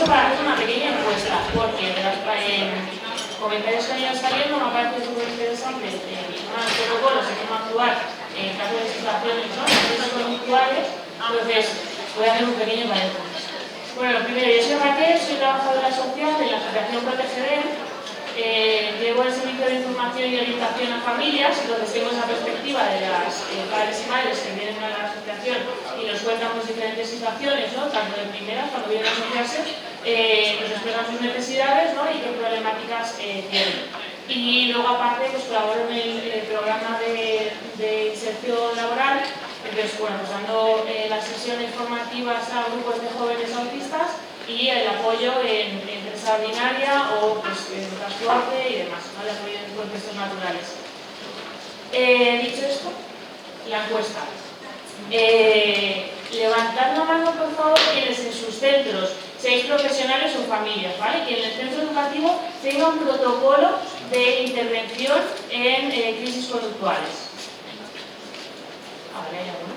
aprovecho para hacer una pequeña encuesta, porque de los comentarios que han ido saliendo me parece súper interesante los protocolos de cómo actuar en caso de situaciones, ¿no?, conductuales. Entonces, voy a hacer un pequeño paréntesis. Bueno, lo primero, yo soy Raquel, soy trabajadora social de la Asociación Protegerem. Llevo el servicio de información y orientación a familias, entonces tengo esa perspectiva de las padres y madres que vienen a la asociación y nos cuentan pues, diferentes situaciones, ¿no?, tanto de primeras, cuando vienen a asociarse, nos expresan sus necesidades, ¿no?, y qué problemáticas tienen. Y luego aparte pues, colaboro en el programa de inserción laboral, entonces bueno, pues dando las sesiones formativas a grupos de jóvenes autistas y el apoyo en empresa ordinaria o pues, en transporte y demás, ¿vale? Apoyo en contextos naturales. Dicho esto, la encuesta. Levantad la mano, por favor, quienes en sus centros seáis profesionales o familias, ¿vale? Que en el centro educativo tenga un protocolo de intervención en crisis conductuales. ¿Vale? ¿Hay alguno?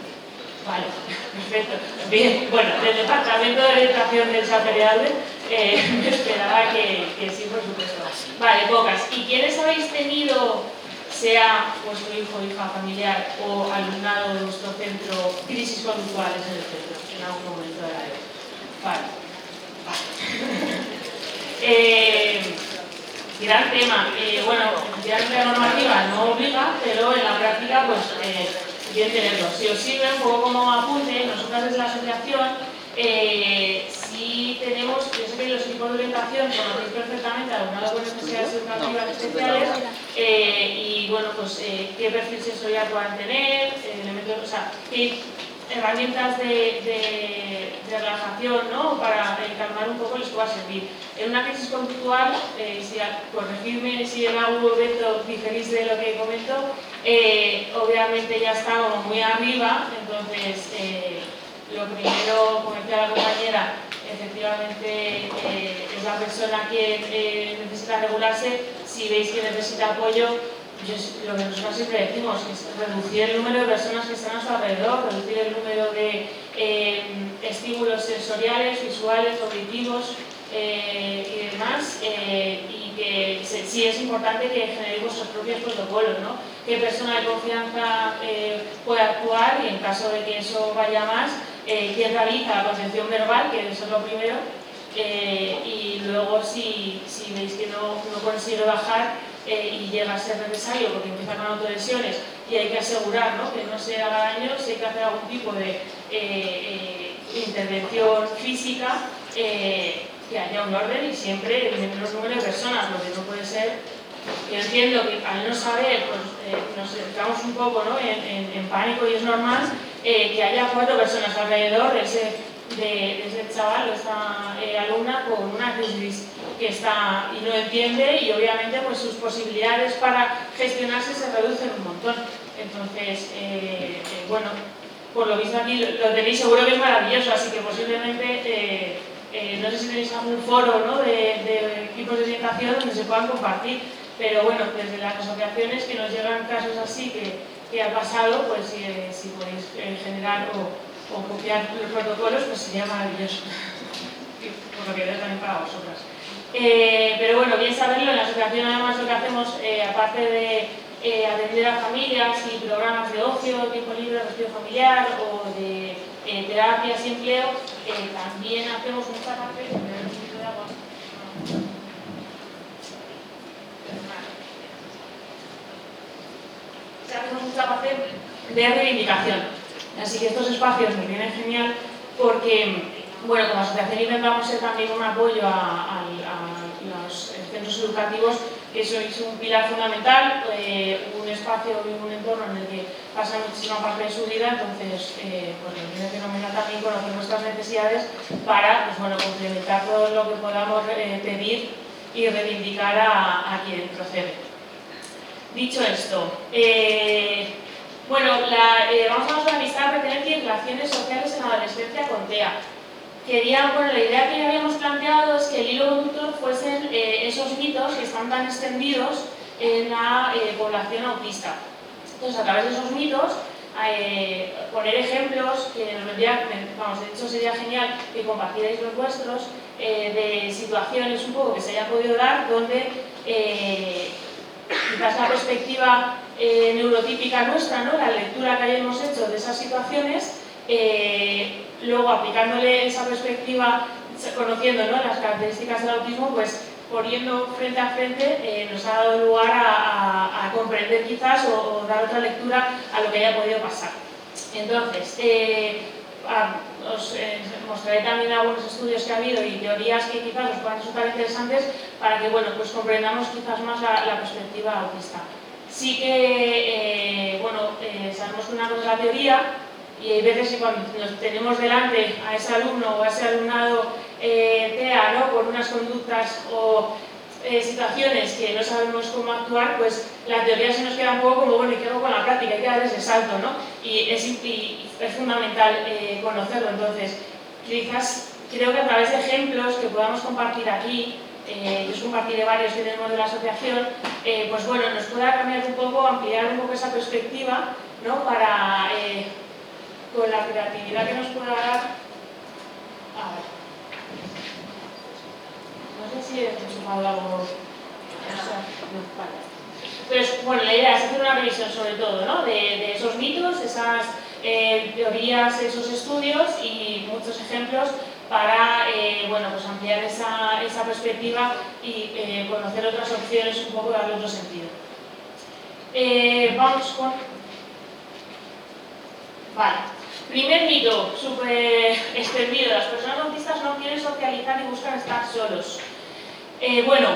Vale, perfecto. Bien, bueno, del Departamento de Educación del Sapereable me esperaba que sí, por supuesto. Vale, pocas. ¿Y quiénes habéis tenido, sea vuestro hijo o hija familiar o alumnado de vuestro centro, crisis conductuales en el centro, en algún momento de la vida? Vale. Gran tema. Bueno, ya la normativa no obliga, pero en la práctica, pues, bien tenerlo. Si os sirve un poco como apunte, nosotros desde la asociación, si tenemos, yo sé que los equipos de orientación conocéis perfectamente alumnado con necesidades educativas especiales y, bueno, pues, qué perfil sensorial puedan tener, elementos, o sea, qué herramientas de relajación, ¿no?, para calmar un poco les pueda servir. En una crisis conductual, corregidme si en algún momento diferís de lo que comento, obviamente ya está como muy arriba, entonces lo primero, como decía la compañera, efectivamente es la persona que necesita regularse. Si veis que necesita apoyo, lo que nosotros siempre decimos es reducir el número de personas que están a su alrededor, reducir el número de estímulos sensoriales, visuales, auditivos y demás, y que sí es importante que generéis vuestros propios protocolos, ¿no? Qué persona de confianza puede actuar y en caso de que eso vaya más, quién realiza la contención verbal, que eso es lo primero, y luego si veis que no consigue bajar y llega a ser necesario porque empieza con autolesiones y hay que asegurar, ¿no?, que no se haga daño, si hay que hacer algún tipo de intervención física, que haya un orden y siempre el menor número de personas, lo que no puede ser. Yo entiendo que al no saber, pues, nos entramos un poco, ¿no?, en pánico y es normal que haya 4 personas alrededor de ese chaval o esta alumna con una crisis que está y no entiende, y obviamente pues sus posibilidades para gestionarse se reducen un montón. Entonces, bueno, por lo visto aquí lo tenéis seguro que es maravilloso, así que posiblemente no sé si tenéis algún foro, ¿no?, de equipos de orientación donde se puedan compartir, pero bueno, desde las asociaciones que nos llegan casos así que ha pasado, pues si podéis generar o copiar los protocolos, pues sería maravilloso. Por lo que veo también para vosotras. Pero bueno, bien saberlo, en la asociación además lo que hacemos, aparte de atender a familias y programas de ocio, tiempo libre, retiro familiar o de terapias y empleo, también hacemos mucha parte de agua. Hacemos mucha parte de reivindicación. Así que estos espacios me vienen genial porque, bueno, como asociación intentamos ser también un apoyo a los centros educativos, que sois un pilar fundamental, un espacio y un entorno en el que pasa muchísima parte de su vida, entonces pues nos viene fenomenal también conocer nuestras necesidades para, pues bueno, complementar todo lo que podamos pedir y reivindicar a quien procede. Dicho esto, bueno, vamos a analizar pertenencia y relaciones sociales en la adolescencia con TEA. La idea que habíamos planteado es que el hilo conductor fuesen esos mitos que están tan extendidos en la población autista. Entonces, a través de esos mitos, poner ejemplos que nos vendría, vamos, de hecho sería genial que compartierais los vuestros, de situaciones un poco que se haya podido dar donde quizás la perspectiva neurotípica nuestra, ¿no? La lectura que hayamos hecho de esas situaciones, luego aplicándole esa perspectiva, conociendo, ¿no?, las características del autismo, pues poniendo frente a frente nos ha dado lugar a comprender quizás o dar otra lectura a lo que haya podido pasar. Entonces, os mostraré también algunos estudios que ha habido y teorías que quizás os puedan resultar interesantes para que, bueno, pues comprendamos quizás más la perspectiva autista. Sí que, sabemos que una cosa es la teoría y hay veces que cuando nos tenemos delante a ese alumno o a ese alumnado TEA, ¿no?, con unas conductas o situaciones que no sabemos cómo actuar, pues la teoría se nos queda un poco como, bueno, ¿y qué hago con la práctica? Hay que dar ese salto, ¿no? Y es fundamental conocerlo. Entonces, quizás creo que a través de ejemplos que podamos compartir aquí, yo os compartiré varios que tenemos de la asociación, pues bueno, nos pueda cambiar un poco, ampliar un poco esa perspectiva, ¿no?, para, con la creatividad que nos pueda dar. A ver. No sé si he sumado algo. Entonces, bueno, la idea es hacer una revisión sobre todo, ¿no?, de esos mitos, esas teorías, esos estudios y muchos ejemplos para pues ampliar esa perspectiva y conocer otras opciones, un poco darle otro sentido. Vamos con... Vale. Primer mito, súper extendido: las personas autistas no quieren socializar y buscan estar solos. Bueno,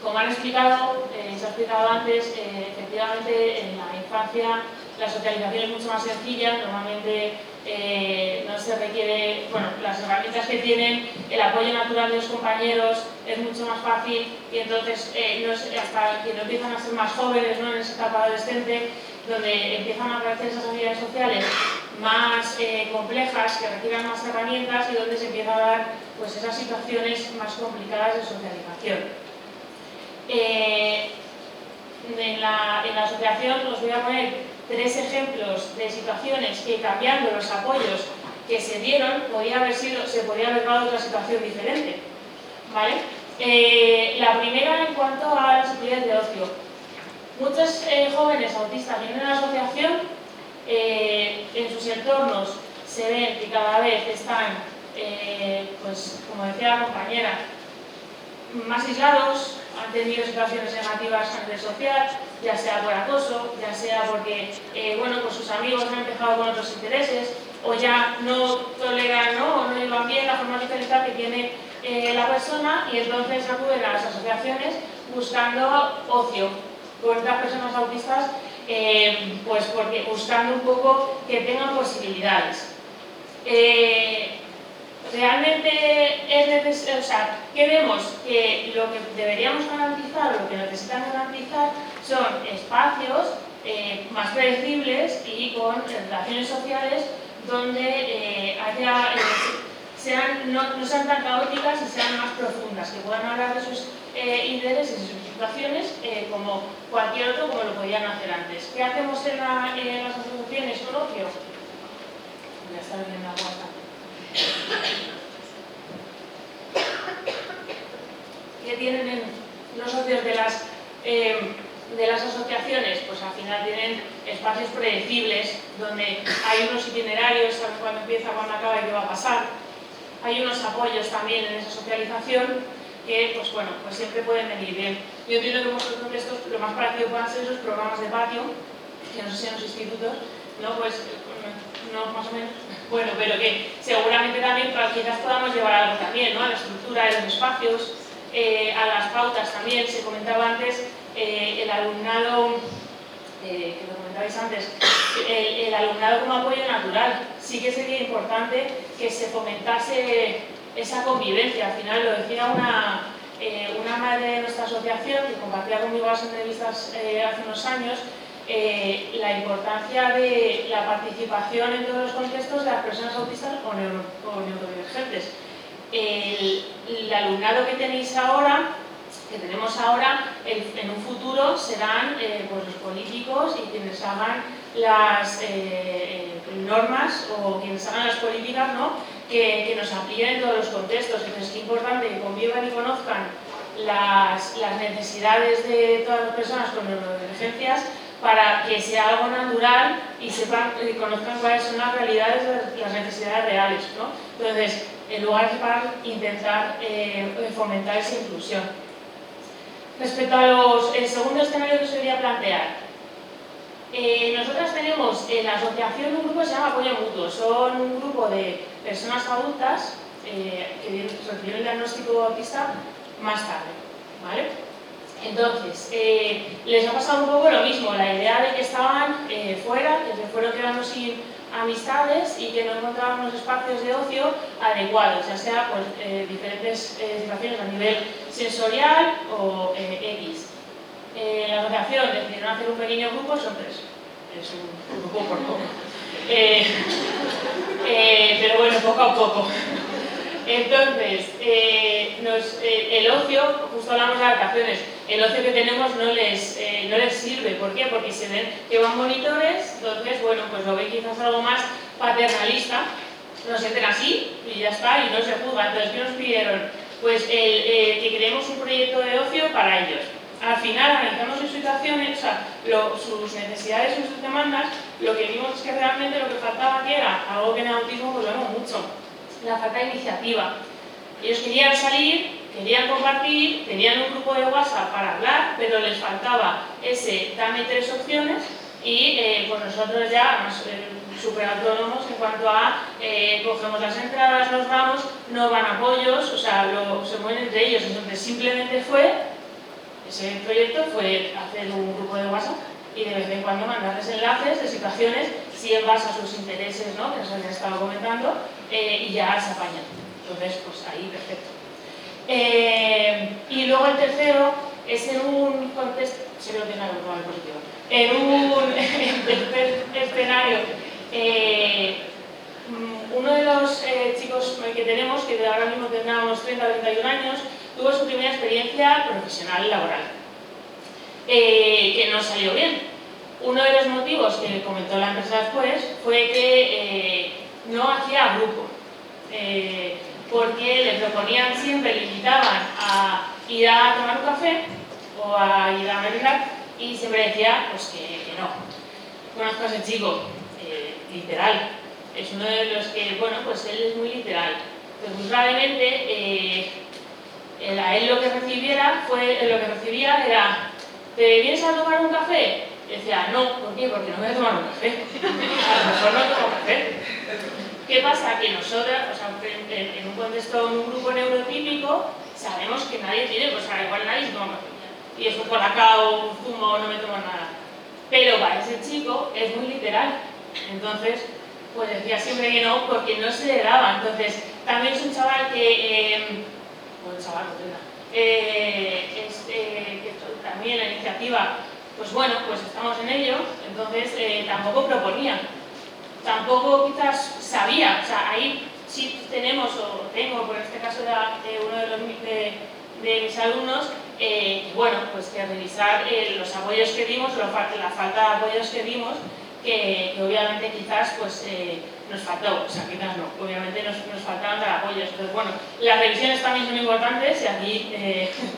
como han explicado, se ha explicado antes, efectivamente en la infancia la socialización es mucho más sencilla, normalmente no se requiere, bueno, las herramientas que tienen, el apoyo natural de los compañeros es mucho más fácil y entonces hasta que no empiezan a ser más jóvenes, ¿no?, en esa etapa adolescente, donde empiezan a aparecer esas habilidades sociales más complejas, que requieran más herramientas y donde se empieza a dar, pues, esas situaciones más complicadas de socialización. En la asociación os voy a poner 3 ejemplos de situaciones que, cambiando los apoyos que se dieron, se podía haber dado otra situación diferente, ¿vale? La primera, en cuanto a las actividades de ocio. Muchos jóvenes autistas vienen a la asociación, en sus entornos se ven que cada vez están, pues, como decía la compañera, más aislados, han tenido situaciones negativas a nivel social, ya sea por acoso, ya sea porque pues sus amigos han empezado con otros intereses, o ya no toleran, ¿no?, o no llevan bien la forma de socializar que tiene la persona, y entonces acuden a las asociaciones buscando ocio con otras personas autistas, pues porque buscando un poco que tengan posibilidades. Realmente es necesario, ¿qué vemos? Que lo que deberíamos garantizar, lo que necesitan garantizar, son espacios más predecibles y con relaciones sociales donde no sean tan caóticas y sean más profundas, que puedan hablar de sus intereses y sus situaciones como cualquier otro, como lo podían hacer antes. ¿Qué hacemos en las asociaciones con ocio? Ya está bien la guata. ¿Qué tienen en los socios de las asociaciones? Pues al final tienen espacios predecibles donde hay unos itinerarios, saben cuándo empieza, cuándo acaba y qué va a pasar. Hay unos apoyos también en esa socialización que, pues bueno, pues siempre pueden venir bien. Yo entiendo que vuestros contextos lo más parecido puedan ser esos programas de patio, que no sé si en los institutos, ¿no? Pues no, más o menos. Bueno, pero que seguramente también quizás podamos llevar algo también, ¿no?, a la estructura de los espacios, a las pautas también. Se comentaba antes el alumnado, que lo comentabais antes, el alumnado como apoyo natural. Sí que sería importante que se fomentase esa convivencia. Al final lo decía una madre de nuestra asociación que compartía conmigo las entrevistas hace unos años, la importancia de la participación en todos los contextos de las personas autistas o neurodivergentes. El alumnado que tenéis ahora, que tenemos ahora, en un futuro serán pues los políticos y quienes hagan las normas o quienes hagan las políticas, ¿no? que nos apliquen en todos los contextos. Entonces es importante que convivan y conozcan las necesidades de todas las personas con neurodivergencias para que sea algo natural y sepan y conozcan cuáles son las realidades, las necesidades reales, ¿no? Entonces, en lugar de intentar fomentar esa inclusión. Respecto a el segundo escenario que os quería plantear, nosotras tenemos en la asociación un grupo que se llama Apoyo Mutuo. Son un grupo de personas adultas que recibieron el diagnóstico de autista más tarde, ¿vale? Entonces, les ha pasado un poco lo mismo, la idea de que estaban fuera, que se fueron quedando sin amistades y que no encontraban unos espacios de ocio adecuados, ya sea pues, diferentes situaciones a nivel sensorial o X. La asociación decidieron hacer un pequeño grupo, son 3, es un grupo por poco, pero bueno, poco a poco. Entonces, el ocio, justo hablamos de adaptaciones, el ocio que tenemos no les sirve. ¿Por qué? Porque se ven que van monitores, entonces, bueno, pues lo ven quizás algo más paternalista, nos sienten así y ya está, y no se juzga. Entonces, ¿qué nos pidieron? Pues que creemos un proyecto de ocio para ellos. Al final, analizando sus situaciones, o sea, sus necesidades y sus demandas, lo que vimos es que realmente lo que faltaba aquí era algo que en el autismo pues vemos mucho, la falta de iniciativa. Ellos querían salir, querían compartir, tenían un grupo de WhatsApp para hablar, pero les faltaba ese dame 3 opciones y pues nosotros ya, súper autónomos en cuanto a cogemos las entradas, nos vamos, no van apoyos, o sea, se mueven entre ellos. Entonces simplemente ese proyecto fue hacer un grupo de WhatsApp y de vez en cuando mandarles enlaces de situaciones si en base a sus intereses, ¿no? Que nos habían estado comentando, y ya se apañan. Entonces, pues ahí, perfecto. Y luego el tercero es en un contexto, si lo tiene algo positivo, en un tercer escenario, uno de los chicos que tenemos, que ahora mismo tendrá unos 30 o 31 años, tuvo su primera experiencia profesional laboral, que no salió bien. Uno de los motivos que comentó la empresa después fue que no hacía grupo, porque le proponían siempre, le invitaban a ir a tomar un café o a ir a merendar y siempre decía pues que no. Conozco a ese chico, literal, es uno de los que, bueno, pues él es muy literal. Pues muy probablemente a él lo que recibía era ¿te vienes a tomar un café? Y decía, no, ¿por qué? Porque no voy a tomar un café. A lo mejor no tomo café. ¿Qué pasa? Que nosotras, o sea, en un contexto, en un grupo neurotípico, sabemos que nadie tiene, pues igual nadie se toma café. Y eso por acá o un zumo no me tomo nada. Pero para ese chico es muy literal. Entonces, pues decía siempre que no, porque no se le daba. Entonces, también es un chaval que... que también la iniciativa, pues bueno, pues estamos en ello, entonces tampoco proponía, tampoco quizás sabía, o sea, ahí sí tenemos, o tengo, por este caso de uno de mis alumnos, bueno, pues que revisar los apoyos que dimos, la falta de apoyos que dimos, que obviamente quizás pues nos faltó, o sea, quizás no, obviamente nos faltaban dar apoyos. Entonces, bueno, las revisiones también son importantes y aquí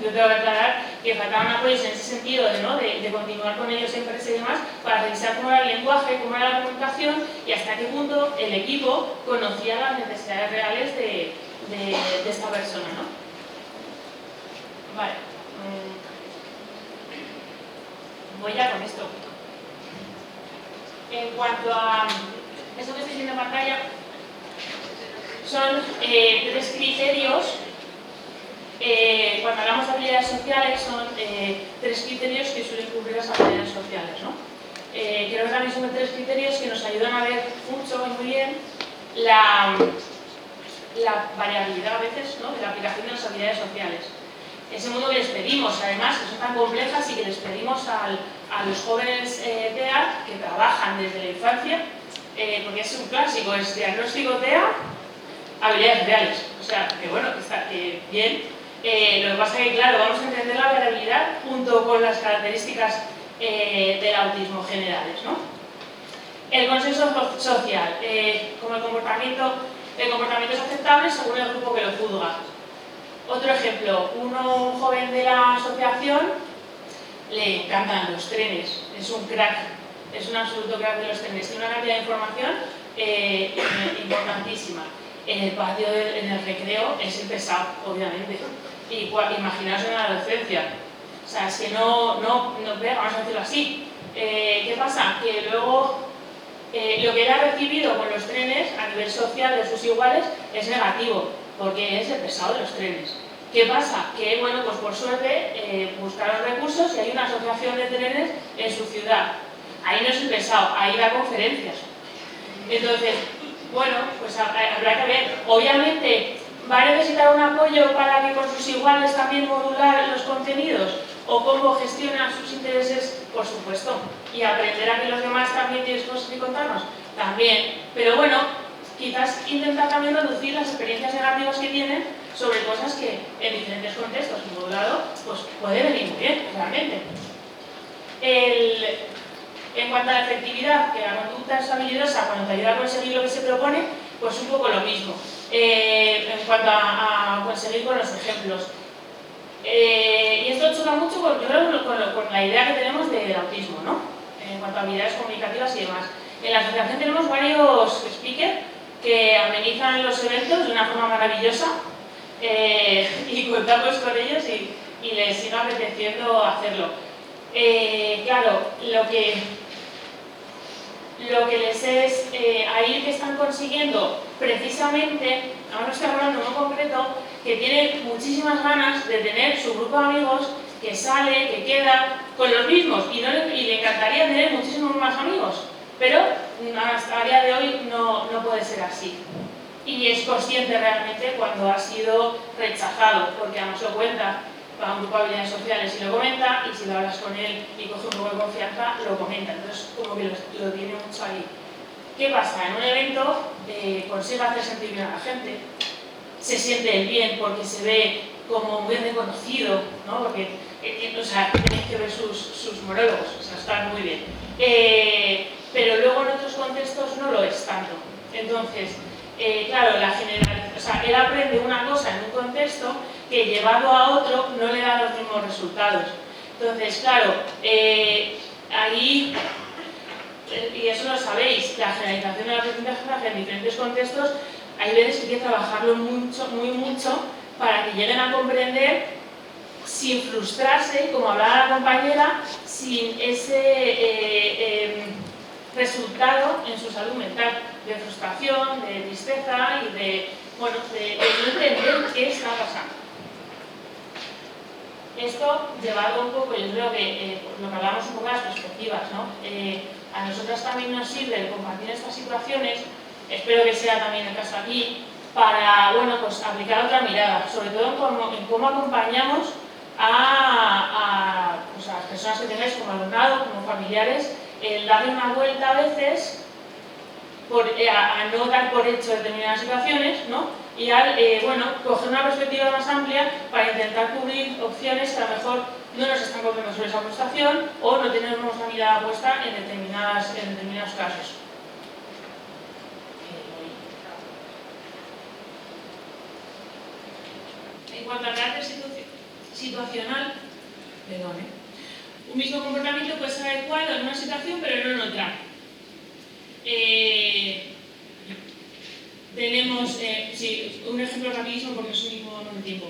yo tengo que aclarar que faltaban apoyos en ese sentido de continuar con ellos en empresa y demás, para revisar cómo era el lenguaje, cómo era la comunicación y hasta qué punto el equipo conocía las necesidades reales de esta persona, ¿no? Vale. Voy ya con esto. En cuanto a eso que estoy viendo en pantalla, son 3 criterios. Cuando hablamos de habilidades sociales, son 3 criterios que suelen cubrir las habilidades sociales, ¿no? Creo que también son 3 criterios que nos ayudan a ver mucho y muy bien la variabilidad a veces, ¿no?, de la aplicación de las habilidades sociales. Ese modo que les pedimos, además, que son tan complejas y que les pedimos a los jóvenes TEA que trabajan desde la infancia, porque es un clásico, es diagnóstico TEA, habilidades reales. O sea, que bueno, que está bien. Lo que pasa es que, claro, vamos a entender la variabilidad junto con las características del autismo generales, ¿no? El consenso social, como el comportamiento es aceptable según el grupo que lo juzga. Otro ejemplo, un joven de la asociación le encantan los trenes, es un crack, es un absoluto crack de los trenes, tiene una cantidad de información importantísima. En el patio, en el recreo, es el pesado, obviamente. Y imaginaos en la adolescencia. O sea, es que no pega, vamos a decirlo así. ¿Qué pasa? Que luego lo que él ha recibido con los trenes a nivel social de sus iguales es negativo, porque es el pesado de los trenes. ¿Qué pasa? Que, bueno, pues por suerte buscaron recursos y hay una asociación de trenes en su ciudad. Ahí no es el pesado, ahí da conferencias. Entonces, bueno, pues habrá que ver. Obviamente, ¿va a necesitar un apoyo para que con sus iguales también modular los contenidos? ¿O cómo gestiona sus intereses? Por supuesto. ¿Y aprender a que los demás también tienen cosas que contarnos? También. Pero bueno, quizás intentar también reducir las experiencias negativas que tienen sobre cosas que en diferentes contextos y modulado, pues puede venir muy bien, realmente. En cuanto a la efectividad, que la conducta es habilidosa cuando te ayuda a conseguir lo que se propone, pues un poco lo mismo. En cuanto a conseguir con los ejemplos. Y esto choca mucho con la idea que tenemos del autismo, ¿no? En cuanto a habilidades comunicativas y demás. En la asociación tenemos varios speakers que amenizan los eventos de una forma maravillosa y contamos con ellos y les sigue apeteciendo hacerlo. Claro, lo que les es ahí que están consiguiendo precisamente, ahora estoy hablando en concreto, que tiene muchísimas ganas de tener su grupo de amigos que sale, que queda con los mismos y le encantaría tener muchísimos más amigos, pero hasta el día de hoy no puede ser así. Y es consciente realmente cuando ha sido rechazado, porque además lo cuenta, va a un grupo de habilidades sociales y lo comenta, y si lo hablas con él y coge un poco de confianza, lo comenta. Entonces, como que lo tiene mucho ahí. ¿Qué pasa? En un evento consigue hacer sentir bien a la gente, se siente bien porque se ve como muy reconocido, ¿no? Porque o sea, tenéis que ver sus monólogos, o sea, están muy bien. Pero luego en otros contextos no lo es tanto. Entonces, claro, o sea, él aprende una cosa en un contexto que llevado a otro no le da los mismos resultados. Entonces, claro, ahí, y eso lo sabéis, la generalización del aprendizaje en diferentes contextos, hay veces que hay que trabajarlo mucho, muy mucho, para que lleguen a comprender sin frustrarse, como hablaba la compañera, sin ese resultado en su salud mental, de frustración, de tristeza y de no entender qué está pasando. Esto, llevado un poco, yo creo que lo que hablamos un poco de las perspectivas, ¿no? A nosotras también nos sirve el compartir estas situaciones, espero que sea también el caso aquí, para, pues aplicar otra mirada, sobre todo en cómo acompañamos a las personas que tengáis como alumnado, como familiares, el darle una vuelta a veces a no dar por hecho determinadas situaciones, ¿no? Y al coger una perspectiva más amplia para intentar cubrir opciones que a lo mejor no nos están cogiendo sobre esa frustración o no tenemos la mirada puesta en determinados casos. En cuanto al carácter situacional, un mismo comportamiento puede ser adecuado en una situación pero no en otra. Tenemos, un ejemplo rapidísimo porque es un mismo tiempo.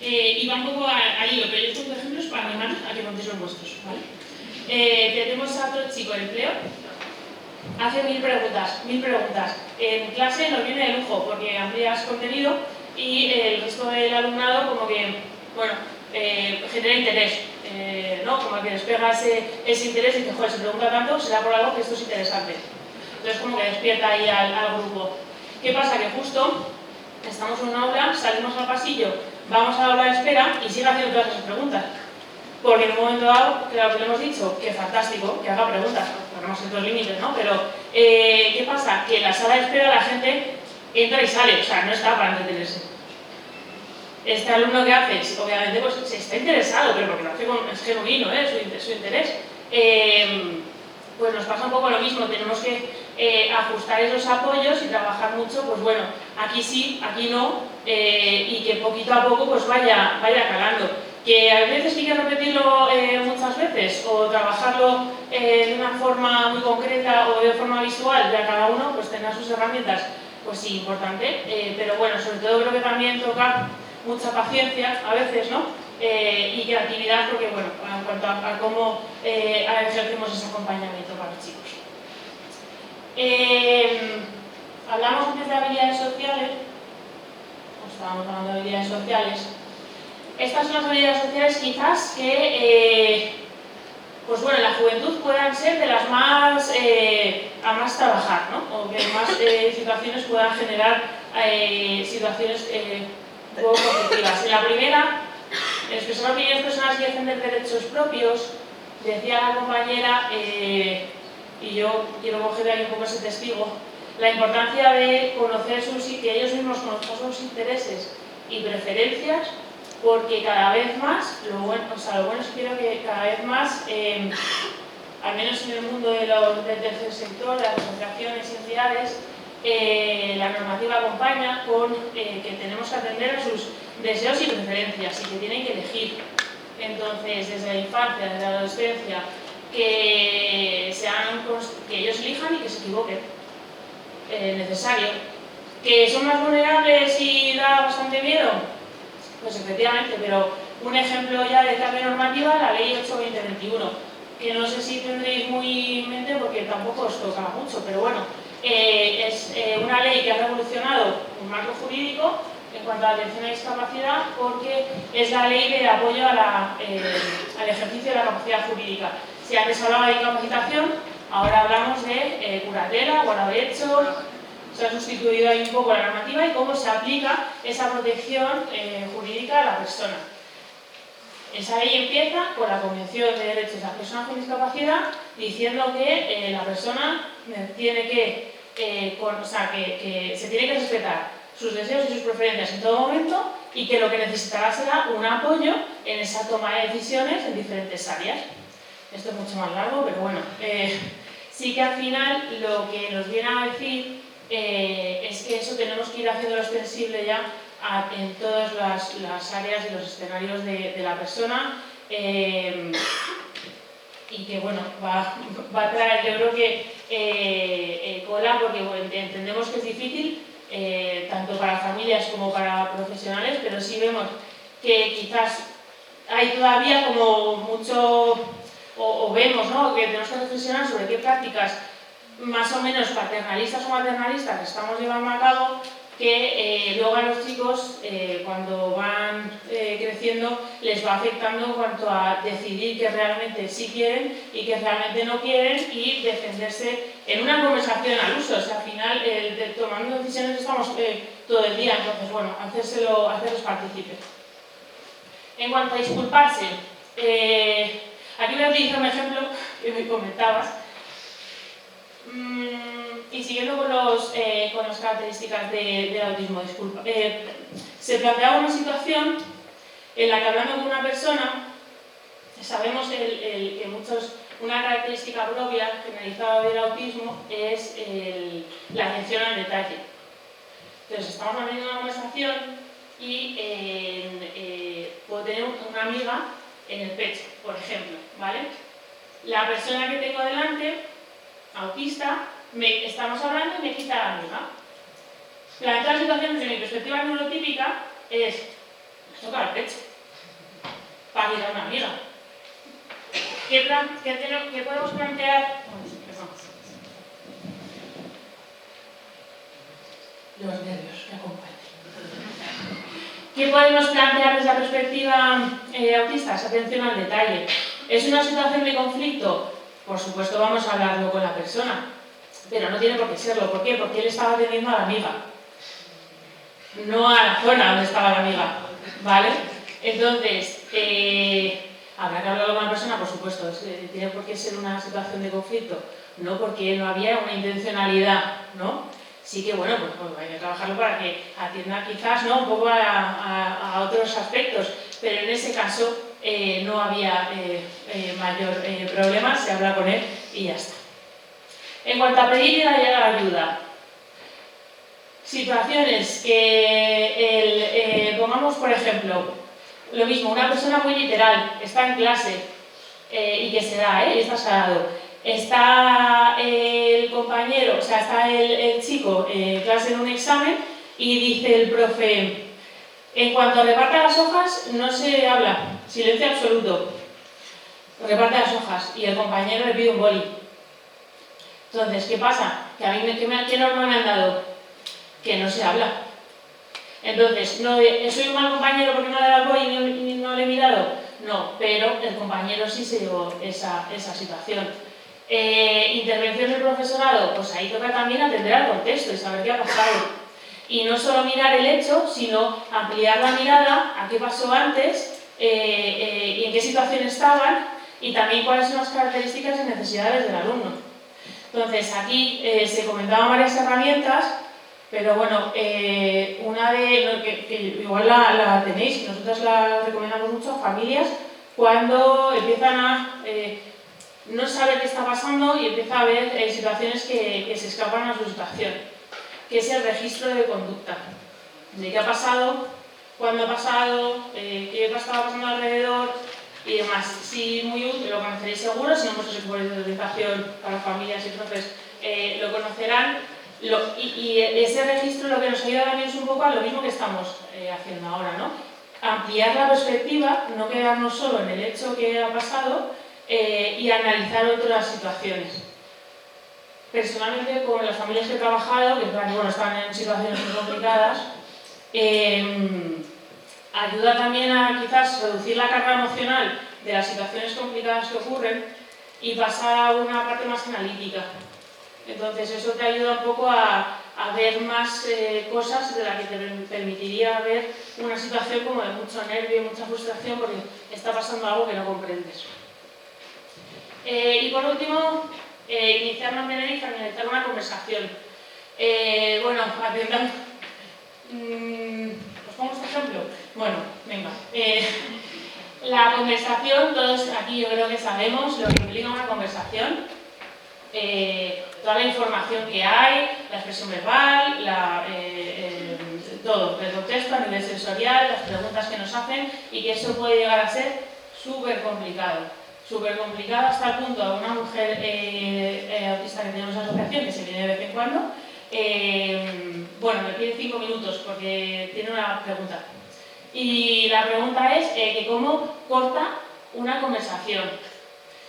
Y va un poco al hilo, pero yo tengo ejemplos para animaros a que contéis los vuestros, ¿vale? Tenemos a otro chico de empleo, hace 1000 preguntas. En clase nos viene de lujo porque amplías contenido y el resto del alumnado como que, genera interés, ¿no? Como que despega ese interés y dice, joder, si pregunta tanto, será por algo que esto es interesante. Entonces como que despierta ahí al grupo. ¿Qué pasa? Que justo estamos en un aula, salimos al pasillo, vamos a la aula de espera y sigue haciendo todas esas preguntas. Porque en un momento dado, claro que le hemos dicho que es fantástico, que haga preguntas, ponemos ciertos límites, ¿no? Pero, ¿qué pasa? Que en la sala de espera la gente entra y sale, o sea, no está para entretenerse. Este alumno que hace, obviamente, pues se está interesado, pero porque lo hace es genuino, su interés. pues nos pasa un poco lo mismo, tenemos que ajustar esos apoyos y trabajar mucho, pues bueno, aquí sí, aquí no, y que poquito a poco pues vaya calando. Que a veces hay que repetirlo muchas veces o trabajarlo de una forma muy concreta o de forma visual, ya cada uno pues tendrá sus herramientas, pues sí, importante, pero bueno, sobre todo creo que también toca mucha paciencia a veces, ¿no? Y creatividad, porque bueno, en cuanto a cómo ejercemos ese acompañamiento para los chicos. Hablamos antes de habilidades sociales, estábamos hablando de habilidades sociales. Estas son las habilidades sociales quizás que, pues bueno, en la juventud puedan ser de las más a más trabajar, ¿no? O que más situaciones puedan generar situaciones poco positivas. En la primera, expresar opiniones personales y defender derechos propios, decía la compañera, y yo quiero coger ahí un poco ese testigo, la importancia de conocer que ellos mismos conozcan sus intereses y preferencias, porque cada vez más, lo bueno es que creo que cada vez más, al menos en el mundo del tercer sector, de las asociaciones y entidades, la normativa acompaña con que tenemos que atender a sus deseos y preferencias y que tienen que elegir. Entonces, desde la infancia, desde la adolescencia, que ellos elijan y que se equivoquen. Necesario. ¿Que son más vulnerables y da bastante miedo? Pues efectivamente, pero un ejemplo ya de cambio normativa, la ley 8/2021, que no sé si tendréis muy en mente porque tampoco os toca mucho, pero bueno, es una ley que ha revolucionado un marco jurídico en cuanto a la atención a la discapacidad, porque es la ley de apoyo al ejercicio de la capacidad jurídica. Si antes hablaba de incapacitación, ahora hablamos de curatela, guardaderecho. Se ha sustituido ahí un poco la normativa y cómo se aplica esa protección jurídica a la persona. Esa ley empieza con la Convención de Derechos de las Personas con Discapacidad, diciendo que la persona tiene que se tiene que respetar sus deseos y sus preferencias en todo momento y que lo que necesitará será un apoyo en esa toma de decisiones en diferentes áreas. Esto es mucho más largo, pero bueno, sí que al final lo que nos viene a decir es que eso tenemos que ir haciéndolo extensible ya en todas las áreas y los escenarios de la persona, y que bueno, va a traer, yo creo que cola, porque bueno, entendemos que es difícil tanto para familias como para profesionales, pero sí vemos que quizás hay todavía como mucho, o vemos, ¿no?, que tenemos que reflexionar sobre qué prácticas más o menos paternalistas o maternalistas estamos llevando a cabo, que luego a los chicos cuando van creciendo les va afectando en cuanto a decidir que realmente sí quieren y que realmente no quieren y defenderse en una conversación al uso. O sea, al final tomando decisiones estamos todo el día, entonces bueno, hacerlos partícipes. En cuanto a disculparse, aquí voy a utilizar un ejemplo que me comentabas. Y siguiendo con las características del autismo, disculpa, se planteaba una situación en la que, hablando con una persona, sabemos que una característica propia generalizada del autismo es la atención al detalle. Entonces estamos haciendo una conversación y puedo tener una amiga en el pecho, por ejemplo, ¿vale? La persona que tengo delante, autista, estamos hablando y me quita la amiga. Plantear la situación desde mi perspectiva neurotípica es, me toca el pecho para quitar una amiga. ¿Qué podemos plantear? Los nervios que acompañan. ¿Qué podemos plantear desde la perspectiva autista? Esa atención al detalle. ¿Es una situación de conflicto? Por supuesto vamos a hablarlo con la persona, pero no tiene por qué serlo. ¿Por qué? Porque él estaba atendiendo a la amiga, no a la zona donde estaba la amiga, ¿vale? Entonces, habrá que hablarlo con la persona, por supuesto. ¿Tiene por qué ser una situación de conflicto? No, porque no había una intencionalidad, ¿no? Sí que, bueno, pues hay que trabajarlo para que atienda quizás, ¿no?, un poco a otros aspectos, pero en ese caso no había mayor problema, se habla con él y ya está. En cuanto a pedir y dar ayuda, situaciones que, pongamos por ejemplo, lo mismo, una persona muy literal, está en clase y que se da, y está salado. Está el compañero, o sea, está el chico en clase en un examen y dice el profe, en cuanto reparta las hojas no se habla, silencio absoluto. Reparte las hojas y el compañero le pide un boli. Entonces, ¿qué pasa? Que a mí, ¿qué norma me han dado? Que no se habla. Entonces, no, ¿soy un mal compañero porque no le he dado el boli y no le he mirado? No, pero el compañero sí se llevó esa situación. Intervención del profesorado, pues ahí toca también atender al contexto y saber qué ha pasado. Y no solo mirar el hecho, sino ampliar la mirada a qué pasó antes y en qué situación estaban y también cuáles son las características y necesidades del alumno. Entonces, aquí se comentaban varias herramientas, pero bueno, una que igual la tenéis, nosotros la recomendamos mucho a familias cuando empiezan a no saber qué está pasando y empieza a haber situaciones que se escapan a su situación, que es el registro de conducta. De qué ha pasado, cuándo ha pasado, qué estaba pasando alrededor y demás. Si muy útil, lo conoceréis seguro, si no hemos hecho de orientación para familias y profes, lo conocerán. Y ese registro lo que nos ayuda también es un poco a lo mismo que estamos haciendo ahora, ¿no? Ampliar la perspectiva, no quedarnos solo en el hecho que ha pasado y analizar otras situaciones. Personalmente, con las familias que he trabajado, que bueno, están en situaciones muy complicadas, ayuda también a quizás reducir la carga emocional de las situaciones complicadas que ocurren y pasar a una parte más analítica. Entonces eso te ayuda un poco a ver más cosas de las que te permitiría ver una situación como de mucho nervio y mucha frustración porque está pasando algo que no comprendes. Y por último, iniciar, mantener y finalizar una conversación. Bueno, atendamos. ¿Os pongo este ejemplo? Bueno, venga. La conversación, todos aquí yo creo que sabemos lo que implica una conversación. Toda la información que hay, la expresión verbal, todo, el contexto a nivel sensorial, las preguntas que nos hacen y que eso puede llegar a ser súper complicado hasta el punto de una mujer autista que tenemos en la asociación, que se viene de vez en cuando, bueno, me pide 5 minutos porque tiene una pregunta. Y la pregunta es que cómo corta una conversación.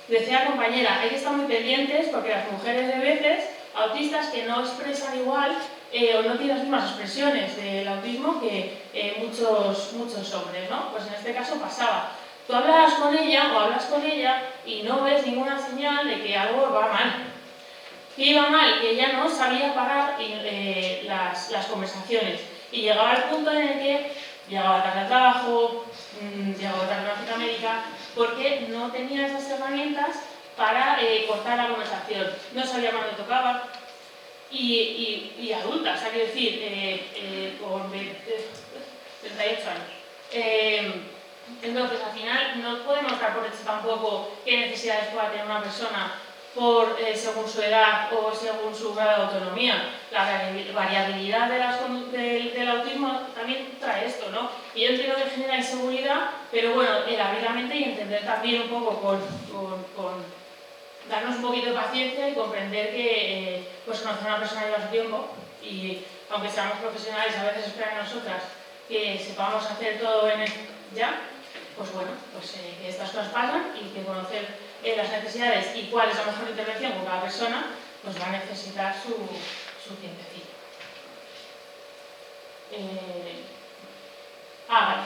Decía la compañera, hay que estar muy pendientes porque las mujeres de veces, autistas que no expresan igual o no tienen las mismas expresiones del autismo que muchos hombres, ¿no? Pues en este caso pasaba. Tú hablas con ella o hablas con ella y no ves ninguna señal de que algo va mal. ¿Qué iba mal? Que ella no sabía parar las conversaciones y llegaba al punto en el que llegaba tarde al trabajo, llegaba tarde a la cita médica, porque no tenía esas herramientas para cortar la conversación. No sabía cuándo tocaba. Y adulta, o sea, quiero decir, con 38 años. Entonces, al final, no podemos dar por hecho tampoco qué necesidades pueda tener una persona según su edad o según su grado de autonomía. La variabilidad del autismo también trae esto, ¿no? Y yo entiendo que genera inseguridad, pero bueno, el abrir la mente y entender también un poco con darnos un poquito de paciencia y comprender que pues conocer a una persona lleva su tiempo y aunque seamos profesionales, a veces esperan a nosotras que sepamos hacer todo ya, pues bueno, pues que estas cosas pasan y que conocer las necesidades y cuál es la mejor intervención con cada persona, pues va a necesitar su tiempecito. Vale.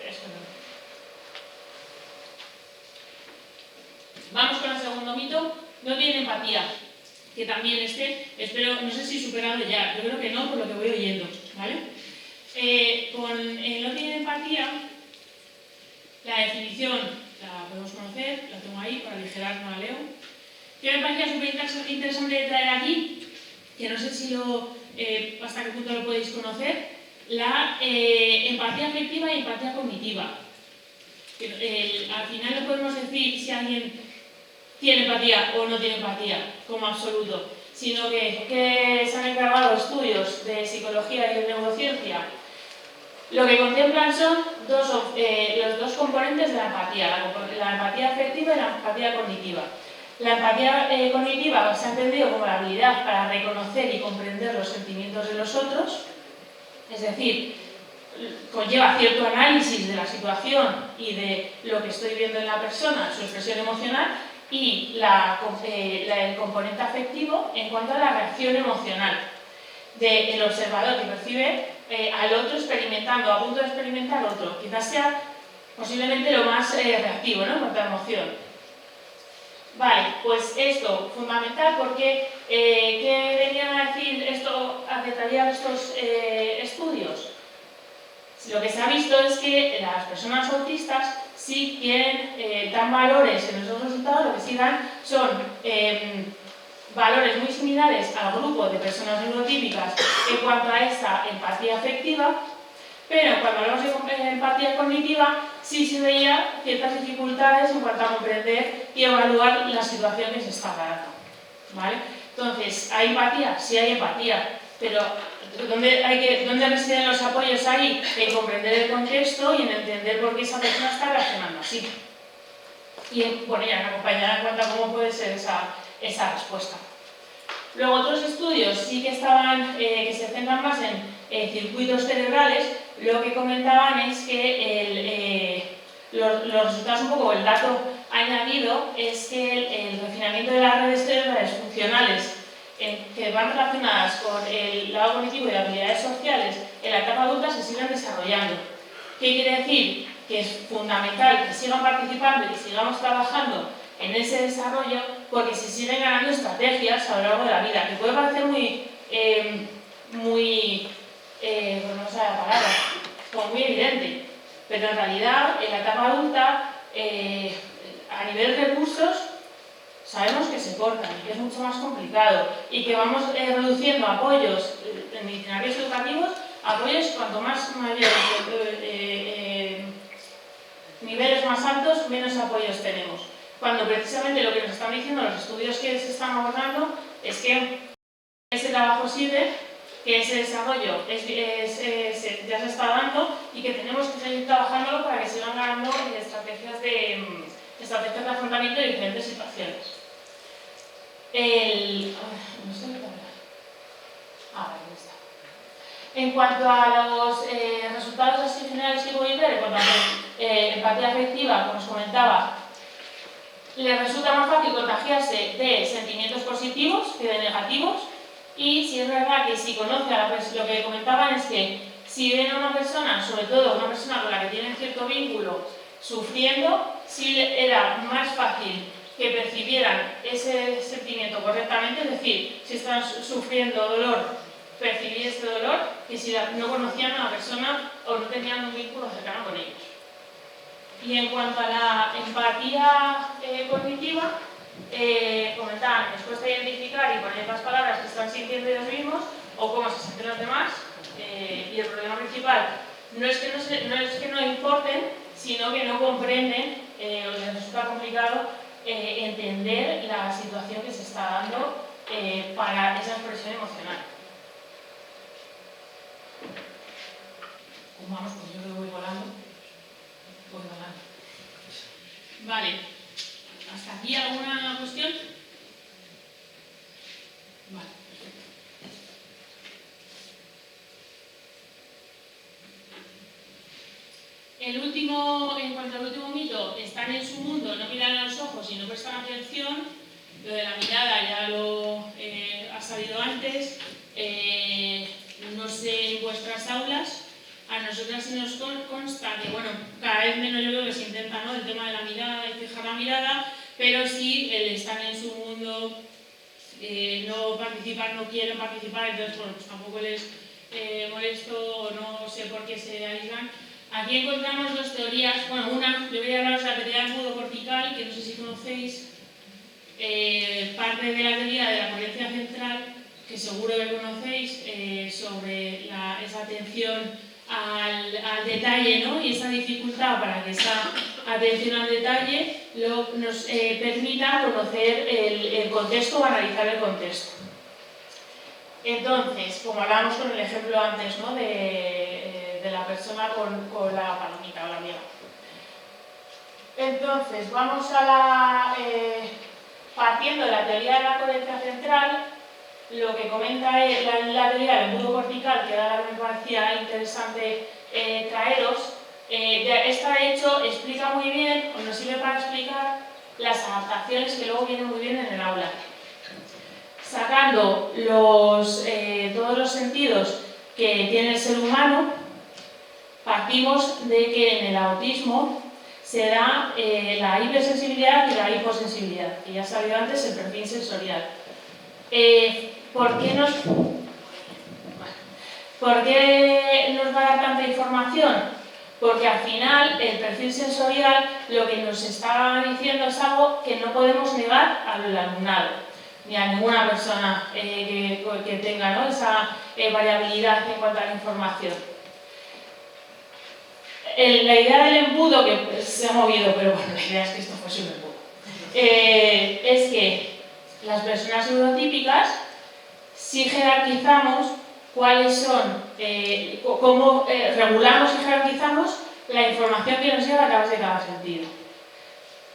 Eso no. Vamos con el segundo mito. No tienen empatía. Que también espero, no sé si superado ya, yo creo que no, por lo que voy oyendo, ¿vale? Con el no tienen empatía, la definición la podemos conocer, la tengo ahí para aligerar, no la leo. Que me parecía súper interesante de traer aquí, que no sé si hasta qué punto lo podéis conocer, la empatía afectiva y empatía cognitiva. Al final no podemos decir si alguien tiene empatía o no tiene empatía como absoluto, sino que se han encargado estudios de psicología y de neurociencia. Lo que contemplan son los dos componentes de la empatía, la empatía afectiva y la empatía cognitiva. La empatía cognitiva se ha entendido como la habilidad para reconocer y comprender los sentimientos de los otros, es decir, conlleva cierto análisis de la situación y de lo que estoy viendo en la persona, su expresión emocional, y el componente afectivo en cuanto a la reacción emocional del observador que percibe al otro experimentando, a punto de experimentar otro. Quizás sea posiblemente lo más reactivo, ¿no?, en cuanto a emoción. Vale, pues esto, fundamental, porque ¿qué venían a decir esto, a detallar estos estudios? Lo que se ha visto es que las personas autistas sí quieren, dan valores en esos resultados, lo que sí dan son valores muy similares al grupo de personas neurotípicas en cuanto a esta empatía afectiva, pero cuando hablamos de empatía cognitiva sí se veía ciertas dificultades en cuanto a comprender y evaluar la situación que se está dando, ¿vale? Entonces, ¿hay empatía? Sí hay empatía, pero ¿dónde residen los apoyos ahí? En comprender el contexto y en entender por qué esa persona está reaccionando así. Y bueno, ya me acompañará en cuanto a cómo puede ser esa respuesta. Luego otros estudios sí que que se centran más en circuitos cerebrales. Lo que comentaban es que los resultados, un poco el dato añadido, es que el refinamiento de las redes cerebrales funcionales que van relacionadas con el lado cognitivo y de habilidades sociales en la etapa adulta se siguen desarrollando. ¿Qué quiere decir? Que es fundamental que sigan participando y que sigamos trabajando en ese desarrollo, porque se siguen ganando estrategias a lo largo de la vida, que puede parecer no sé la palabra, como muy evidente, pero en realidad en la etapa adulta, a nivel de recursos, sabemos que se cortan y que es mucho más complicado y que vamos reduciendo apoyos en itinerarios educativos, apoyos cuanto más mayores, niveles más altos, menos apoyos tenemos. Cuando precisamente lo que nos están diciendo los estudios que se están abordando es que ese trabajo sirve, que ese desarrollo ya se está dando y que tenemos que seguir trabajándolo para que sigan ganando estrategias de afrontamiento de diferentes situaciones. No sé qué hablar. Ahí está. En cuanto a los resultados así generales que voy a ver, en cuanto a empatía afectiva, como os comentaba, les resulta más fácil contagiarse de sentimientos positivos que de negativos, y si es verdad que si conoce a la persona, lo que comentaban es que si ven a una persona, sobre todo una persona con la que tienen cierto vínculo, sufriendo, sí era más fácil que percibieran ese sentimiento correctamente, es decir, si están sufriendo dolor, percibir este dolor, que si no conocían a la persona o no tenían un vínculo cercano con ellos. Y en cuanto a la empatía cognitiva, comentaban, les cuesta identificar y poner las palabras que están sintiendo ellos mismos o cómo se sienten los demás, y el problema principal no es que no importen, sino que no comprenden o les resulta complicado entender la situación que se está dando para esa expresión emocional. ¿Cómo vamos? Pues yo creo que voy volando. Vale. ¿Hasta aquí alguna cuestión? Vale, perfecto. En cuanto al último mito, están en su mundo, no miran a los ojos y no prestan atención. Lo de la mirada ya lo ha salido antes. No sé en vuestras aulas. A nosotras sí nos consta que, bueno, cada vez menos yo creo que se intenta, ¿no?, el tema de la mirada y fijar la mirada, pero sí están en su mundo, no participan, no quieren participar, entonces, bueno, pues tampoco les molesto o no sé por qué se aíslan. Aquí encontramos dos teorías, bueno, una, yo voy a hablaros de la teoría del mudo cortical, que no sé si conocéis, parte de la teoría de la coherencia central, que seguro que conocéis, sobre esa atención al detalle, ¿no? Y esa dificultad para que esa atención al detalle nos permita conocer el contexto o analizar el contexto. Entonces, como hablábamos con el ejemplo antes, ¿no? de la persona con la palomita o la amiga. Entonces, vamos a partiendo de la teoría de la coherencia central, lo que comenta es la teoría del embudo cortical, que ahora me parecía interesante traeros. Esta, de hecho, explica muy bien, o nos sirve para explicar las adaptaciones que luego vienen muy bien en el aula. Sacando todos los sentidos que tiene el ser humano, partimos de que en el autismo se da la hipersensibilidad y la hiposensibilidad, que ya ha salido antes el perfil sensorial. ¿Por qué nos va a dar tanta información? Porque al final el perfil sensorial lo que nos está diciendo es algo que no podemos negar al alumnado, ni a ninguna persona que tenga, ¿no? esa variabilidad en cuanto a la información. La idea del embudo, que se ha movido, pero bueno, la idea es que esto fuese un embudo, es que las personas neurotípicas, si jerarquizamos cuáles son, cómo regulamos y jerarquizamos la información que nos llega a través de cada sentido.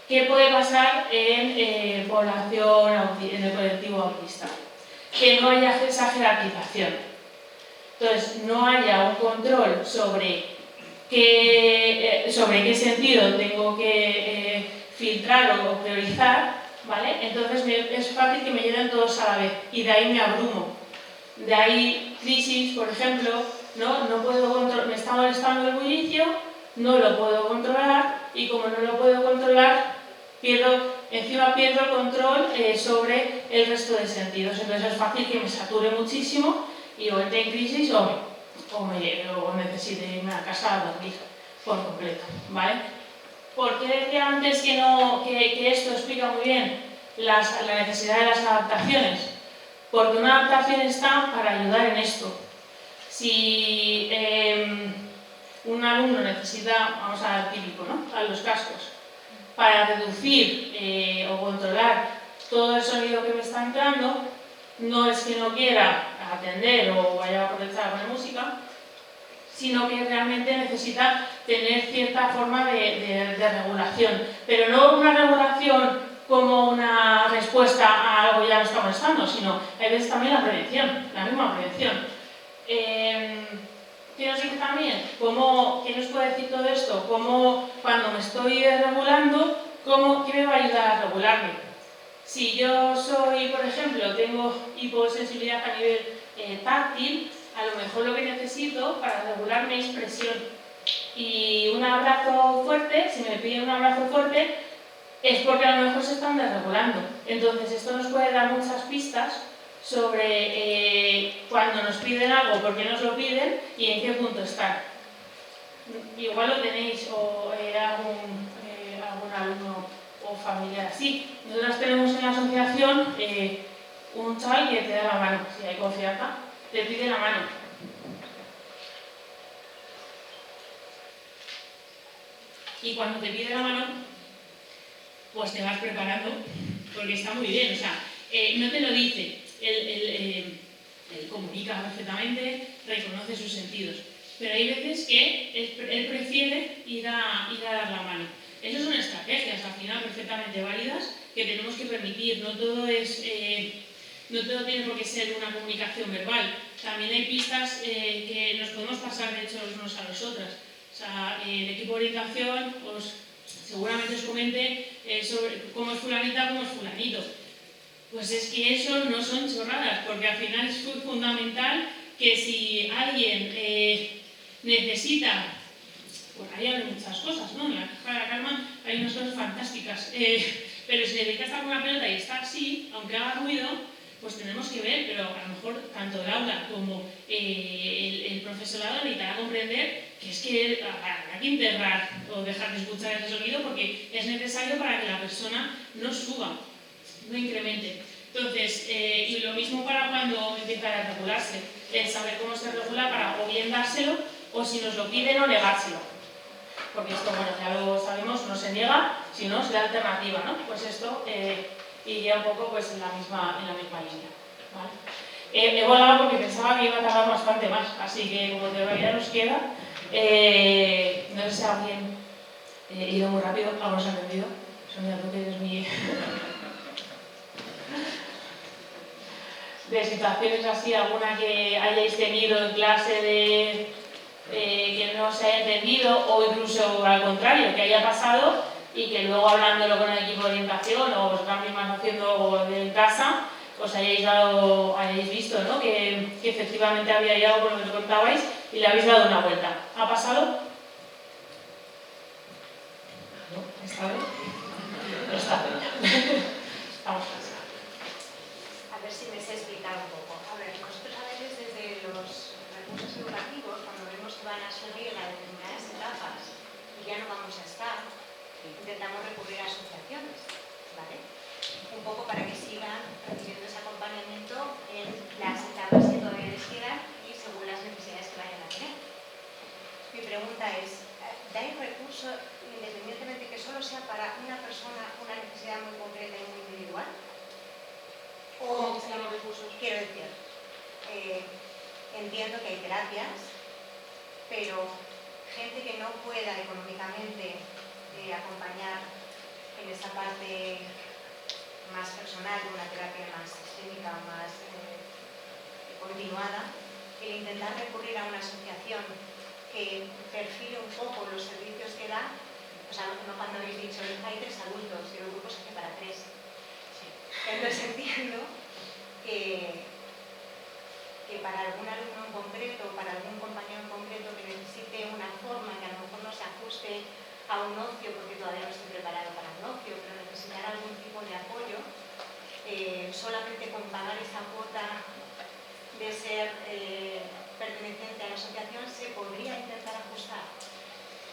¿Qué puede pasar en población, en el colectivo autista? Que no haya esa jerarquización. Entonces, no haya un control sobre qué sentido tengo que filtrar o priorizar, ¿vale? Entonces es fácil que me lleguen todos a la vez y de ahí me abrumo. De ahí crisis, por ejemplo, no puedo me está molestando el bullicio, no lo puedo controlar y como no lo puedo controlar, pierdo el control sobre el resto de sentidos. Entonces es fácil que me sature muchísimo y o entre en crisis o necesite irme a casa a dormir por completo, ¿vale? ¿Por qué decía antes que esto explica muy bien la necesidad de las adaptaciones? Porque una adaptación está para ayudar en esto. Si un alumno necesita, vamos al típico, ¿no? A los cascos, para reducir o controlar todo el sonido que me está entrando, no es que no quiera atender o vaya a aprovechar a poner música, sino que realmente necesita tener cierta forma de regulación, pero no una regulación como una respuesta a algo que ya me está molestando, sino hay veces también la prevención, la misma prevención. ¿Qué nos dice también? ¿Qué nos puede decir todo esto? ¿Cómo cuando me estoy regulando, qué me va a ayudar a regularme? Si yo soy, por ejemplo, tengo hiposensibilidad a nivel táctil, a lo mejor lo que necesito para regular mi expresión y un abrazo fuerte, si me piden un abrazo fuerte, es porque a lo mejor se están desregulando. Entonces esto nos puede dar muchas pistas sobre cuando nos piden algo, por qué nos lo piden y en qué punto están. Igual lo tenéis o algún alumno o familiar así. Nosotros tenemos en la asociación un chaval que te da la mano, si hay confianza, te pide la mano. Y cuando te pide la mano, pues te vas preparando, porque está muy bien, o sea, no te lo dice, él comunica perfectamente, reconoce sus sentidos, pero hay veces que él prefiere ir a dar la mano. Esas son estrategias, al final, perfectamente válidas, que tenemos que permitir, no todo tiene por qué ser una comunicación verbal, también hay pistas que nos podemos pasar, de hecho, los unos a los otros. O sea, el equipo de orientación seguramente os comente sobre cómo es fulanita, cómo es fulanito. Pues es que eso no son chorradas, porque al final es fundamental que si alguien necesita, pues ahí hay muchas cosas, ¿no? En la caja de la calma hay unas cosas fantásticas, pero si necesitas estar con una pelota y está así, aunque haga ruido, pues tenemos que ver, pero a lo mejor tanto el aula como el profesorado necesitará comprender que es que habrá que enterrar o dejar de escuchar ese sonido porque es necesario para que la persona no suba, no incremente. Entonces, y lo mismo para cuando empieza a regularse, el saber cómo se regula para o bien dárselo o si nos lo piden o negárselo. Porque esto, bueno, ya lo sabemos, no se niega, sino se da alternativa, ¿no? Pues esto iría un poco pues, en la misma línea, ¿vale? He volado porque pensaba que iba a tardar bastante más, así que como todavía nos queda, no sé si alguien he ido muy rápido, algo nos ha entendido. Sonia, tú que eres mi... de situaciones así, alguna que hayáis tenido en clase de que no se haya entendido o incluso al contrario, que haya pasado y que luego hablándolo con el equipo de orientación o vosotras mismas haciendo en casa os hayáis visto, ¿no? que efectivamente había algo por lo que contabais y le habéis dado una vuelta. ¿Ha pasado? ¿No? ¿Está bien? No está bien. Vamos a ver. A ver si me sé explicar un poco. A ver, nosotros a veces desde los recursos educativos, cuando vemos que van a subir a determinadas etapas y ya no vamos a estar, intentamos recurrir a asociaciones, ¿vale? Un poco para que sigan recibiendo ese acompañamiento en las etapas que todavía les quedan y según las necesidades que vayan a tener. Mi pregunta es, ¿dais recursos independientemente que solo sea para una persona una necesidad muy concreta y muy individual? ¿Cómo que se llaman recursos? Quiero decir, entiendo que hay terapias, pero gente que no pueda económicamente acompañar en esa parte más personal, una terapia más sistémica, más continuada, el intentar recurrir a una asociación que perfile un poco los servicios que da, o sea, no cuando habéis dicho, hay 3 adultos y el grupo se hace para 3. Entonces entiendo que para algún alumno en concreto, para algún compañero en concreto que necesite una forma que a lo mejor no se ajuste a un ocio, porque todavía no estoy preparado para un ocio, pero necesitar algún tipo de apoyo, solamente con pagar esa cuota de ser perteneciente a la asociación se podría intentar ajustar.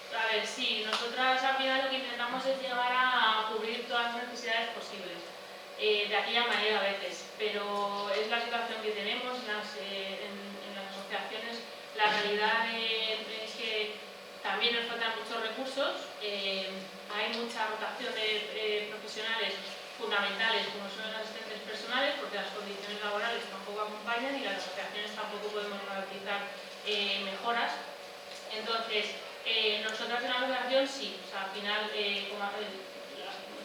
A ver, sí, nosotras al final lo que intentamos es llegar a cubrir todas las necesidades posibles. De aquella manera a veces, pero es la situación que tenemos en las asociaciones. La realidad es que también nos faltan muchos recursos, hay mucha rotación de profesionales fundamentales como son los asistentes personales porque las condiciones laborales tampoco acompañan y las asociaciones tampoco podemos garantizar mejoras. Entonces, nosotras en la asociación sí, o sea, al final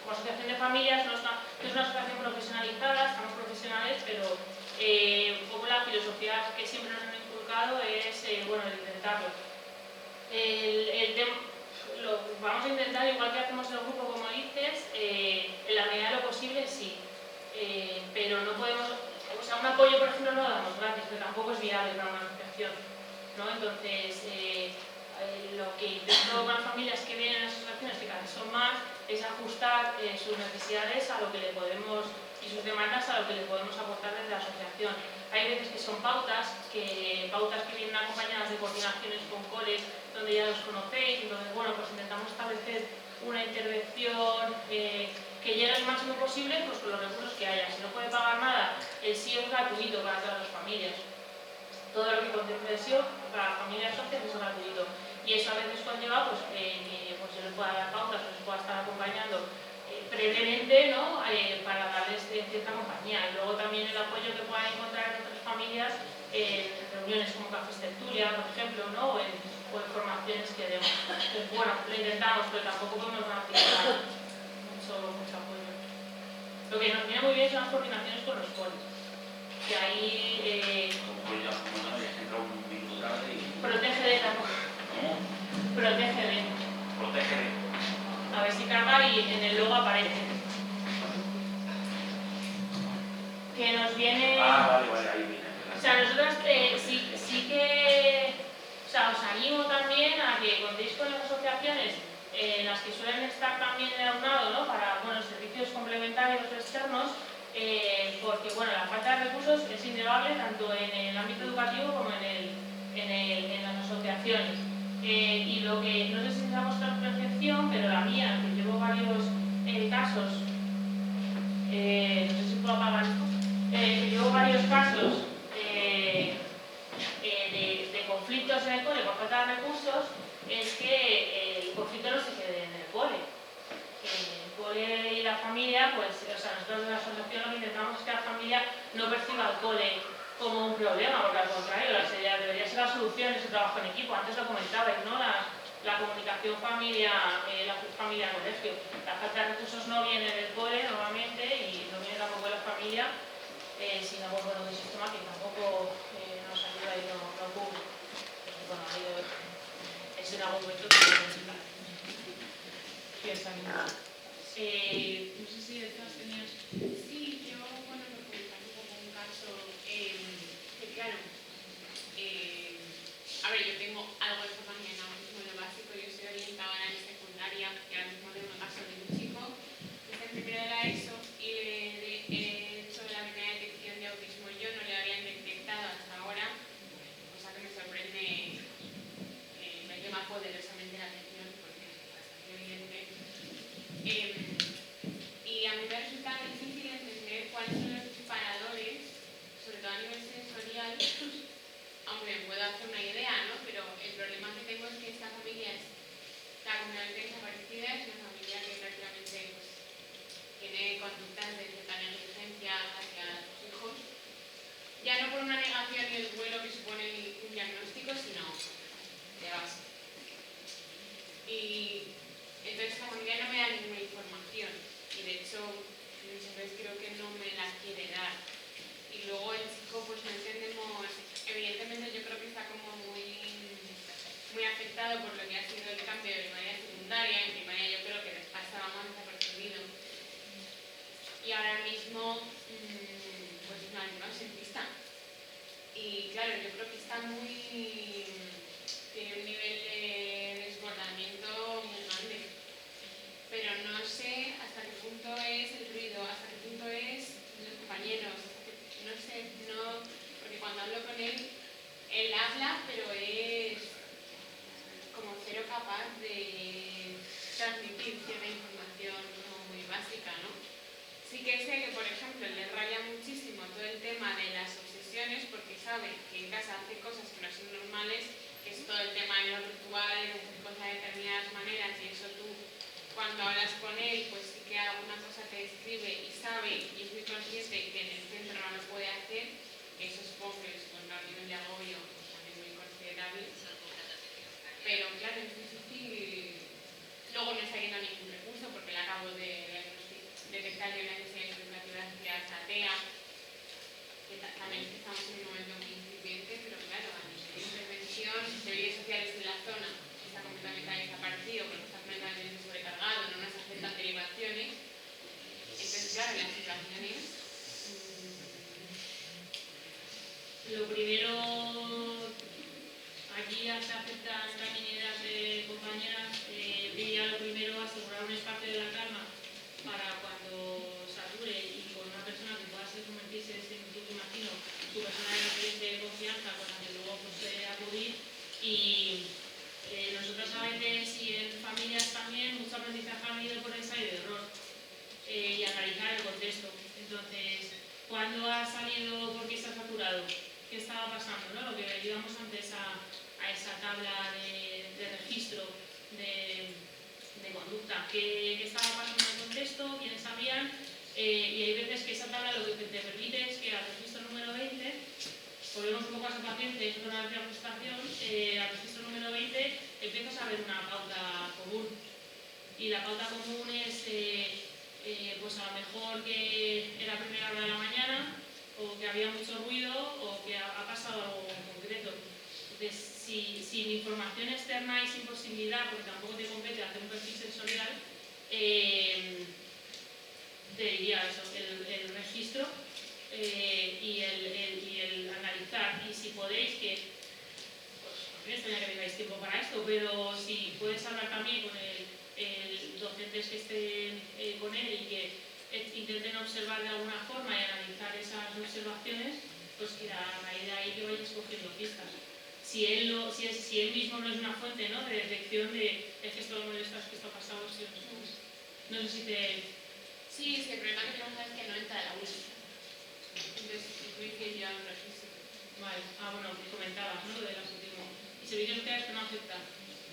como asociación de familias no es una asociación profesionalizada, estamos profesionales, pero un poco la filosofía que siempre nos han inculcado es, bueno, el intentarlo. Lo vamos a intentar, igual que hacemos en el grupo, como dices, en la medida de lo posible sí, pero no podemos, o sea, un apoyo, por ejemplo, no lo damos gratis, pero tampoco es viable para una asociación, ¿no? Entonces, lo que intento con las familias que vienen a las asociaciones, que cada vez son más, es ajustar sus necesidades a lo que le podemos y sus demandas a lo que le podemos aportar desde la asociación. Hay veces que son pautas que vienen acompañadas de coordinaciones con coles donde ya los conocéis, entonces bueno, pues intentamos establecer una intervención que llegue al máximo posible pues con los recursos que haya. Si no puede pagar nada, el SIO es gratuito para todas las familias. Todo lo que contemple el SIO para familias socias es gratuito. Y eso a veces conlleva pues, que pues, se les pueda dar pautas, se les pueda estar acompañando brevemente, ¿no? Para darles cierta compañía. Y luego también el apoyo que puedan encontrar en otras familias en reuniones como Cafés Tertulia, por ejemplo, ¿no? o en formaciones que demos. Entonces, bueno, lo intentamos, pero tampoco podemos garantizar mucho apoyo. Lo que nos viene muy bien son las coordinaciones con los coles. Que ahí... Protege tampoco. Protege. A ver si carga y en el logo aparece. Que nos viene... vale, ahí viene. O sea, nosotros sí que... O sea, os animo también a que contéis con las asociaciones en las que suelen estar también el alumnado, ¿no? Para, bueno, servicios complementarios o externos, porque, bueno, la falta de recursos es innegable tanto en el ámbito educativo como en las asociaciones. Y lo que, no sé si es a vuestra percepción, pero la mía, que llevo varios casos, no sé si puedo apagar esto, llevo varios casos de conflictos conflictos en el cole por falta de recursos es que el conflicto no se quede en el cole. El cole y la familia, pues, o sea, nosotros de la asociación lo que intentamos es que la familia no perciba el cole como un problema, porque al contrario, debería ser la solución de su trabajo en equipo. Antes lo comentabais, ¿no? La comunicación familia-colegio. La falta de recursos no viene del cole normalmente y no viene tampoco de la familia, sino pues, bueno, de un sistema que tampoco nos ayuda y no cubre. Entonces, bueno, ha ido es un argumento que piensa en no sé si detrás tenías... Sí, yo, bueno, por comentar un poco un caso que, claro, a ver, yo tengo algo de formación en autismo en lo básico, yo soy orientadora en secundaria, y ahora mismo tengo el caso de un chico que está en primero de la ESO y sobre la primera detección de autismo yo no le habían detectado hasta ahora, cosa que me sorprende, me llama poderosamente la atención porque es bastante evidente. Y a mí me resulta difícil entender cuáles son los disparadores, sobre todo a nivel sensorial, aunque me puedo hacer una idea, ¿no? Pero el problema que tengo es que esta familia está completamente desaparecida, es una familia que prácticamente pues, tiene conductas de cierta negligencia hacia sus hijos, ya no por una negación y el duelo que supone un diagnóstico, sino de base. Y entonces esta familia no me da ninguna información y de hecho muchas veces creo que no me la quiere dar. Y luego el chico pues no entendemos, evidentemente yo creo que está como muy afectado por lo que ha sido el cambio de primaria a secundaria. En primaria yo creo que les pasa más desapercibido. Y ahora mismo pues es una alumna ausentista. Y claro, yo creo que está tiene un nivel de desbordamiento muy grande. Pero no sé hasta qué punto es el ruido, hasta qué punto es los compañeros, no sé, porque cuando hablo con él habla, pero es como cero capaz de transmitir cierta información como muy básica, ¿no? Sí que sé que, por ejemplo, le raya muchísimo todo el tema de las obsesiones porque sabe que en casa hace cosas que no son normales, que es todo el tema de los rituales, de hacer cosas de determinadas maneras y eso tú cuando hablas con él, pues sí que alguna cosa te describe y sabe y es muy consciente que en el centro no lo puede hacer, que eso supongo que es un nivel de agobio pues, también muy considerable. Pero claro, es difícil. Luego no está yendo a ningún recurso porque le acabo de detectar yo necesidades educativas asociadas a TEA, que también estamos en un momento muy incipiente, pero claro, a nivel de intervención, servicios sociales en la zona está completamente desaparecido porque está completamente sobrecargado, no nos aceptan derivaciones. Entonces, claro, la situación es... Lo primero, aquí ya se aceptan también ideas de compañeras, diría lo primero asegurar un espacio de la calma para cuando sature y con una persona que pueda convertirse en su imagino, su persona de referencia de confianza con la que luego pues, acudir. Y nosotros a veces y en familias también mucho aprendizaje ha venido por ensayo de error y analizar el contexto. Entonces, ¿cuándo ha salido? ¿Por qué se ha saturado? ¿Qué estaba pasando? ¿No? Lo que ayudamos antes a esa tabla de registro de conducta. ¿Qué estaba pasando en el contexto? ¿Quiénes sabían? Y hay veces que esa tabla lo que te permite es que al registro número 20, volvemos un poco a esa paciente, es una frustración, al registro número 20 empiezas a ver una pauta común. Y la pauta común es, pues a lo mejor que era primera hora de la mañana, o que había mucho ruido, o que ha pasado algo concreto. Entonces, sin información externa y sin posibilidad, porque tampoco te compete hacer un perfil sensorial, te diría eso, el registro y el analizar. Y si podéis, que no me extraña que tengáis tiempo para esto, pero si puedes hablar también con el docentes que estén con él y que intenten observar de alguna forma y analizar esas observaciones, pues que a raíz de ahí que vayas cogiendo pistas. Si él mismo no es una fuente, ¿no?, de detección de es que esto lo molesta, es que esto ha pasado, sí, no sé si te... Sí, es que el problema que tenemos es que no entra la búsqueda. Entonces, tú dices ya un registro. Vale, bueno, comentabas, ¿no?, lo de las últimas. servicios sociales que no aceptan.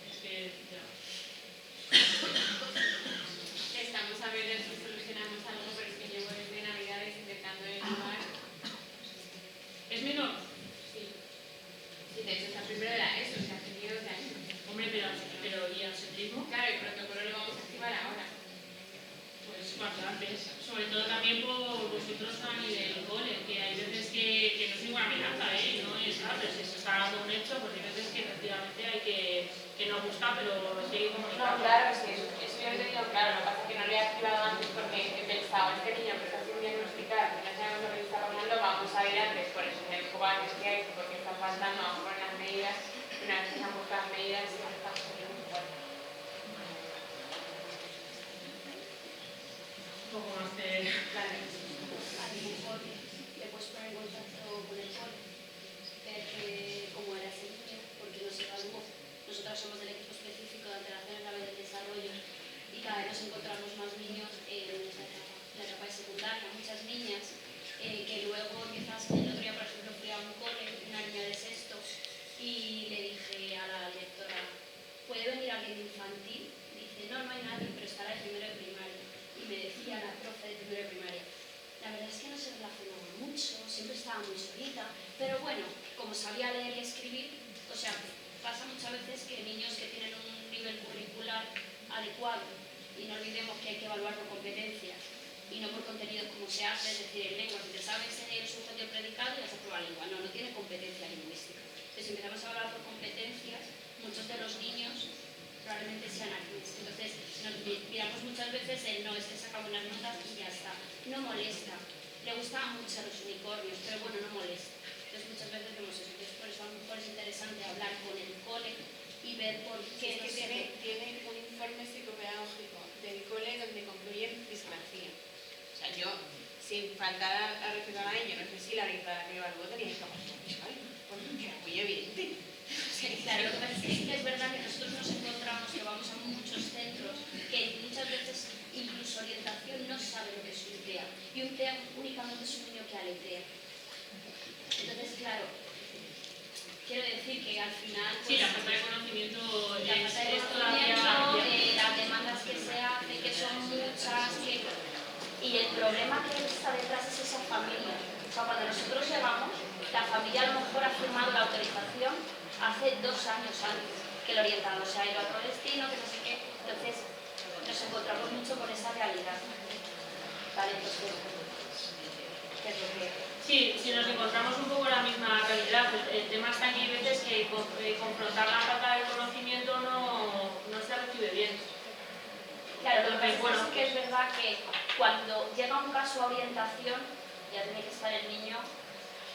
Es que ya. Estamos a ver si solucionamos algo, pero es que llevo desde Navidades intentando ayudar. ¿Es menor? Sí. Sí, de hecho está primero de la ESO, o sea, hace 2 años. Hombre, pero ¿y el sectismo? Claro, el protocolo lo vamos a activar ahora. Pues cuanto antes. Sobre todo también por vosotros a nivel cole, que hay veces que no es ninguna amenaza, no es nada, si se está dando un hecho, pues hay veces que efectivamente hay que no gusta, pero sí hay que comunicar. No, claro, sí, eso yo lo he tenido claro, lo que pasa es que no lo he activado antes porque he pensado, este niño que está sin diagnosticar, que no sabemos lo que está pasando, vamos a ir antes por eso, en el cobardes que hay, porque está faltando, vamos a poner las medidas, una vez que se han puesto las medidas, se está subiendo muy fuerte. Un poco más de... Claro. A lo mejor le puedes poner en contacto con el cole, ver que cómo era ese niño, porque nos evaluó. Nosotros somos del equipo específico de alteraciones graves del desarrollo y cada vez nos encontramos más niños en la etapa de secundaria, muchas niñas que luego empiezas, el otro día por ejemplo fui a un cole, una niña de sexto, y le dije a la directora, ¿puede venir alguien de infantil? Dice, no, no hay nadie, pero estará de primero de primaria. Y me decía la profe de primero de primaria, la verdad es que no se relacionaba mucho, siempre estaba muy solita, pero bueno, como sabía leer y escribir, o sea, pasa muchas veces que niños que tienen un nivel curricular adecuado, y no olvidemos que hay que evaluar por competencias y no por contenidos como se hace, es decir, en lengua, si te sabes el sujeto y el predicado ya se aprueba lengua, no, no tiene competencia lingüística. Entonces, si empezamos a hablar por competencias, muchos de los niños probablemente sean acnes. Entonces, nos miramos muchas veces el no, es que saca buenas notas y ya está. No molesta. Le gustaban mucho los unicornios, pero bueno, no molesta. Entonces, muchas veces vemos eso. Entonces, por eso a lo mejor es interesante hablar con el cole y ver por qué Es que tiene un informe psicopedagógico del cole donde concluyen disgrafía. O sea, yo, sin faltar a respeto a nadie, yo no sé si la orientada que evaluó tenía discapacidad visual, porque era muy evidente. Claro, lo que pasa es que sí que es verdad que nosotros nos encontramos que vamos a muchos centros que muchas veces incluso orientación no sabe lo que es un TEA y un TEA únicamente es un niño que aletea. Entonces, claro, quiero decir que al final... Pues, sí, la falta de conocimiento es todavía... las demandas que se hacen, que son muchas, y el problema que está detrás es esa familia. O sea, cuando nosotros llegamos, la familia a lo mejor ha firmado la autorización hace 2 años antes que el orientado se ha ido a otro destino, que no sé qué. Entonces, nos encontramos mucho con esa realidad. Vale, entonces, ¿qué es lo que...? Sí, si nos encontramos un poco la misma realidad, el tema está que hay veces que confrontar la falta de conocimiento no se recibe bien. Claro, lo que pasa es que es verdad que cuando llega un caso a orientación, ya tiene que estar el niño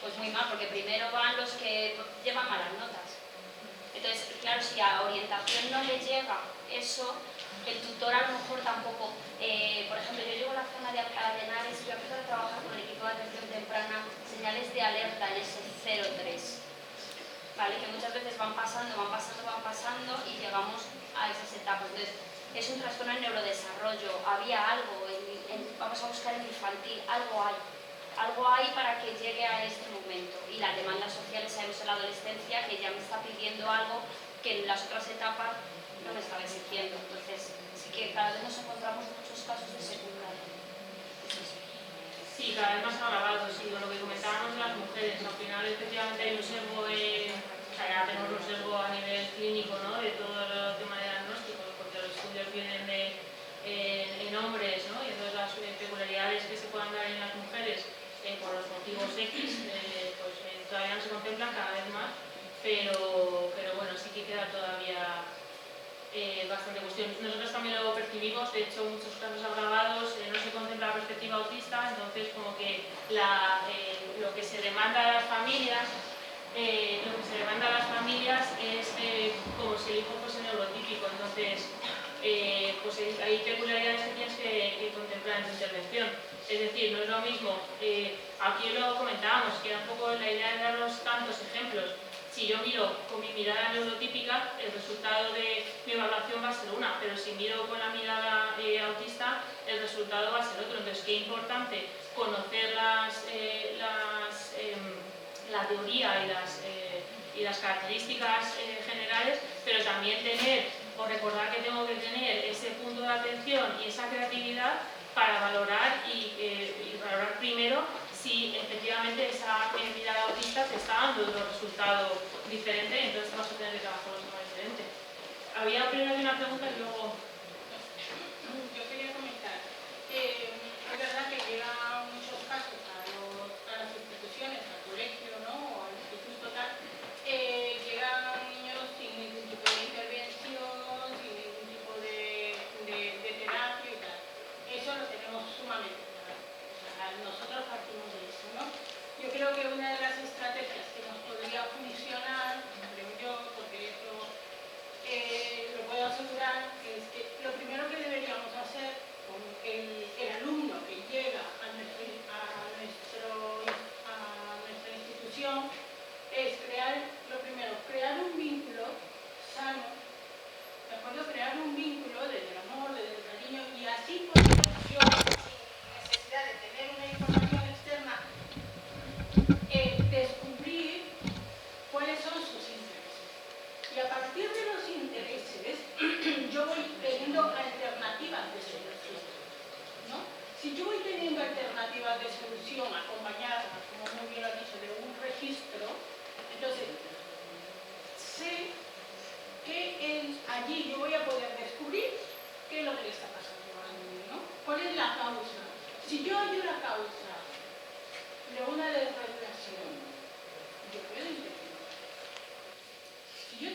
pues muy mal, porque primero van los que llevan malas notas. Entonces, claro, si a orientación no le llega eso, el tutor a lo mejor tampoco. Por ejemplo, yo llevo a la zona de Alcalá de Henares y voy a empezar a trabajar con el equipo de atención temprana, señales de alerta en ese 03. ¿Vale? Que muchas veces van pasando y llegamos a esas etapas. Entonces, es un trastorno de neurodesarrollo, había algo, vamos a buscar en infantil, algo hay para que llegue a este momento. Y las demandas sociales sabemos en la adolescencia que ya me está pidiendo algo que en las otras etapas no me estaba exigiendo. Entonces, sí que cada vez nos encontramos muchos casos de secundaria. Sí, cada vez más agravados, sí, con lo que comentábamos de las mujeres. Al final, efectivamente, hay un sesgo, o sea, ya tenemos un sesgo a nivel clínico, ¿no? De todo el tema de diagnósticos, porque los estudios vienen en hombres, ¿no? Y entonces las peculiaridades que se puedan dar en las mujeres por los motivos X, pues todavía no se contemplan cada vez más, pero bueno, sí que queda todavía bastante cuestión. Nosotros también lo percibimos, de hecho muchos casos agravados no se contempla la perspectiva autista, entonces como que lo que se demanda a las familias es como si el hijo fuese neurotípico, entonces pues hay peculiaridades que tienes que contemplar en tu intervención. Es decir, no es lo mismo, aquí lo comentábamos, que era un poco la idea de darnos tantos ejemplos. Si yo miro con mi mirada neurotípica, el resultado de mi evaluación va a ser una, pero si miro con la mirada autista, el resultado va a ser otro. Entonces, qué importante conocer la teoría y y las características generales, pero también tener o recordar que tengo que tener ese punto de atención y esa creatividad para valorar y valorar primero si efectivamente esa mirada autista te está dando otro resultado diferente, entonces vas a tener que trabajar de forma diferente. Había primero una pregunta y luego... Yo quería comentar, es verdad que llegan muchos casos a las instituciones, al colegio, ¿no? O al instituto tal, llegan niños sin ningún tipo de intervención, sin ningún tipo de terapia y tal. Eso lo tenemos sumamente claro. O sea, nosotros partimos de eso, ¿no? Yo creo que una de las estrategias que nos podría funcionar, creo yo, porque eso lo puedo asegurar, es que lo primero que deberíamos hacer con el alumno que llega a nuestra institución es crear un vínculo sano, ¿de acuerdo? Crear un vínculo desde el amor, desde el cariño, y así poder yo, sin necesidad de tener una información externa, descubrir cuáles son sus intereses. Y a partir de los intereses, yo voy teniendo alternativas de solución, ¿no? Si yo voy teniendo alternativas de solución acompañadas, como muy bien lo has dicho, de un registro, entonces sé que allí yo voy a poder descubrir qué es lo que le está pasando al niño, ¿no? ¿Cuál es la causa? Si yo hallo la causa de una desregulación, yo puedo intervenir. Si yo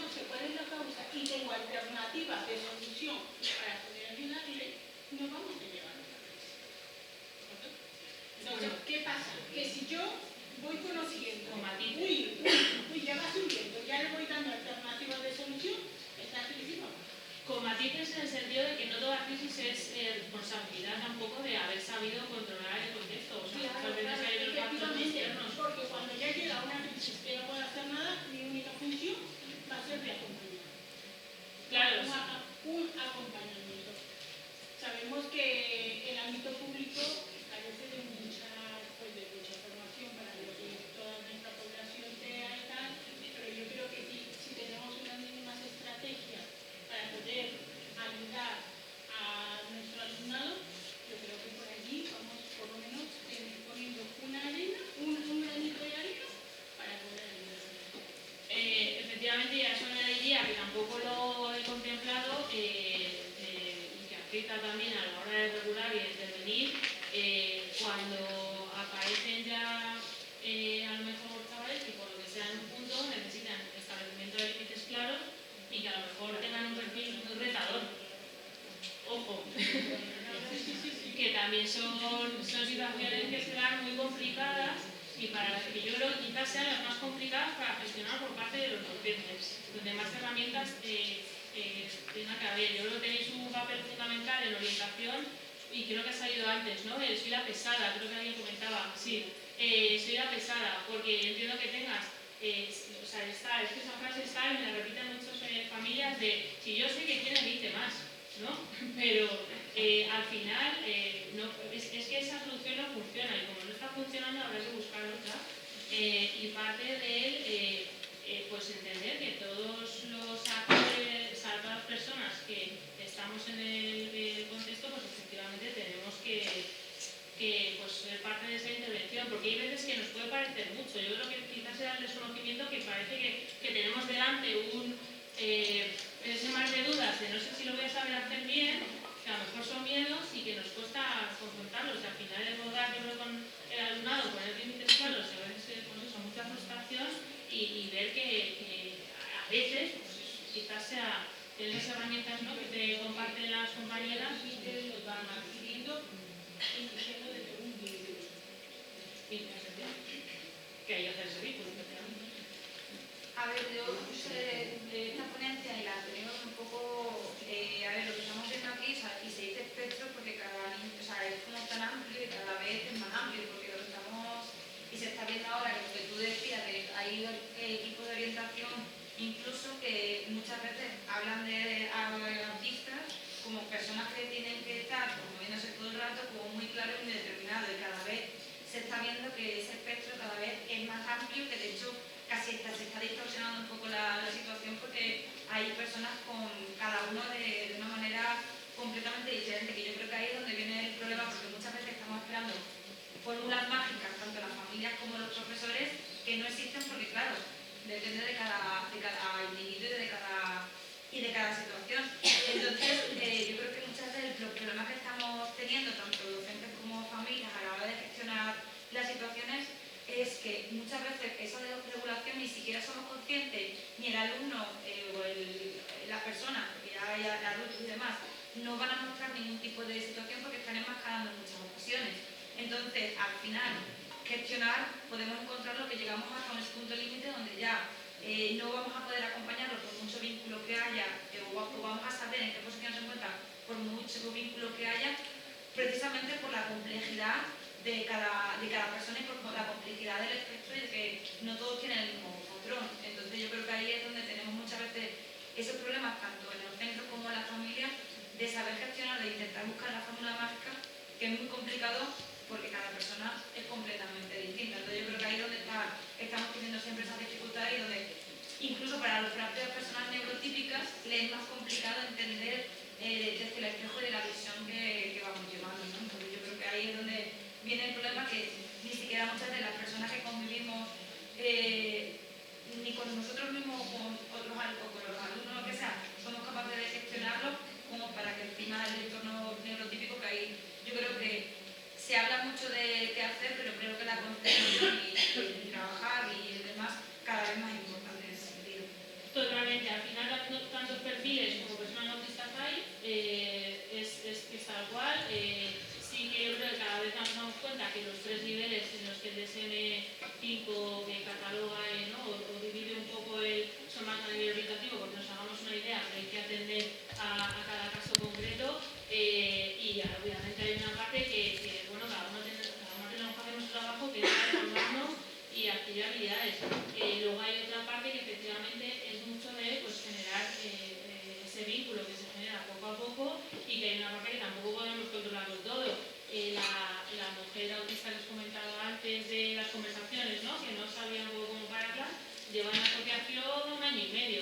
sé cuál es la causa y tengo alternativas de solución para poder ayudarle, no vamos a llevar a la crisis. Entonces, ¿qué pasa? Que si yo voy conociendo, uy, ya va subiendo, ya le voy dando alternativas de solución, esta crisis va a pasar. Con matices en el sentido de que no toda crisis es responsabilidad tampoco de haber sabido controlar el contexto. O sea, Claro, efectivamente, porque cuando ya llega una crisis que no puede hacer nada, mi única función va a ser de acompañar. Claro. Un acompañamiento. Sabemos que el ámbito público carece de mucha formación para lo que toda nuestra población sea y tal, pero yo creo que si tenemos unas mínimas estrategias para poder ayudar a nuestro alumnado, yo creo que por allí vamos por lo menos poniendo una arena, un granito de arena para poder ayudar. Efectivamente, ya eso me diría que tampoco lo he contemplado y que afecta también a la hora de regular y de intervenir cuando aparecen ya a lo mejor chavales que por lo que sea en un punto necesitan establecimiento de límites claros y que a lo mejor tengan un perfil muy retador. Ojo, que también son situaciones que se dan muy complicadas y para las que yo creo que quizás sean las más complicadas para gestionar por parte de los docentes, donde más herramientas tengan que haber. Yo creo que tenéis un papel fundamental en orientación y creo que ha salido antes, ¿no? Soy la pesada, creo que alguien comentaba, sí, soy la pesada, porque entiendo que tengas, o sea, es que esa frase está y me la repiten muchas familias de, si yo sé que quieren irte más, ¿no? Pero al final no, es que esa solución no funciona y como no está funcionando habrá que buscar otra y parte de él pues entender que todos los actores, o sea, todas las personas que estamos en el contexto pues efectivamente tenemos que pues, ser parte de esa intervención, porque hay veces que nos puede parecer mucho. Yo creo que quizás era el desconocimiento que parece que tenemos delante ese mar de dudas de no sé si lo voy a saber hacer bien, que a lo mejor son miedos y que nos cuesta confrontarlos. Y al final es rodar, yo creo, con el alumnado, poner límites claros, y a veces pues eso, mucha frustración y ver que a veces pues, quizás sea tienes herramientas, ¿no?, que te comparten las compañeras y ustedes los van adquiriendo iniciando desde un vídeo. Que hay que hacer ese vínculo, especialmente. A ver, yo esta ponencia y la anterior un poco, a ver, lo que estamos viendo aquí, o sea, y se dice espectro porque cada niño, o sea, es como tan amplio y cada vez es más amplio, porque lo que estamos, y se está viendo ahora, que lo que tú decías, hay equipos de orientación, incluso que muchas veces hablan de autistas como personas que tienen que estar moviéndose todo el rato como muy claro y muy determinado, y cada vez se está viendo que ese espectro cada vez es más amplio, que de hecho casi se está fórmulas mágicas, tanto las familias como los profesores, que no existen porque, claro, depende de cada individuo y de cada situación. Entonces, yo creo que muchas veces los problemas que estamos teniendo, tanto docentes como familias, a la hora de gestionar las situaciones, es que muchas veces esa desregulación ni siquiera somos conscientes, ni el alumno o la persona, porque ya hay adultos y demás, no van a mostrar ningún tipo de situación porque están enmascarando en muchas ocasiones. Entonces, al final, gestionar, podemos encontrar lo que llegamos hasta un punto límite donde ya no vamos a poder acompañarlo por mucho vínculo que haya, o vamos a saber en qué posición se encuentra por mucho vínculo que haya, precisamente por la complejidad de cada persona y por la complejidad del espectro y de que no todos tienen el mismo patrón. Entonces yo creo que ahí es donde tenemos muchas veces esos problemas, tanto en los centros como en las familias, de saber gestionar, de intentar buscar la fórmula mágica, que es muy complicado porque cada persona es completamente distinta. Entonces yo creo que ahí es donde estamos teniendo siempre esas dificultades y donde incluso para las propias personas neurotípicas les es más complicado entender desde el espejo de la visión que vamos llevando, ¿no? Entonces yo creo que ahí es donde viene el problema, que ni siquiera muchas de las personas que convivimos ni con nosotros mismos o con otros o con los alumnos, lo que sea, somos capaces de gestionarlo como para que encima del entorno neurotípico, que ahí yo creo que se habla mucho de qué hacer, pero creo que la conciencia y trabajar y demás cada vez más importante en ese sentido. Totalmente, al final tantos perfiles como personas autistas hay, es tal cual. Sí que yo creo que cada vez nos damos cuenta que los tres niveles en los que el DSM-5 que cataloga o divide un poco son más a nivel orientativo, porque nos hagamos una idea, pero hay que atender a cada caso concreto y obviamente hay una parte que bueno, cada uno tenemos que hacer nuestro trabajo, que es formarnos y adquirir habilidades. Luego hay otra parte que efectivamente es mucho de generar ese vínculo que se genera poco a poco y que hay una parte que tampoco podemos controlarlo todo. La mujer autista que os comentaba antes de las conversaciones, ¿no? Que no sabía cómo pararlas, lleva en la asociación 1 año y medio.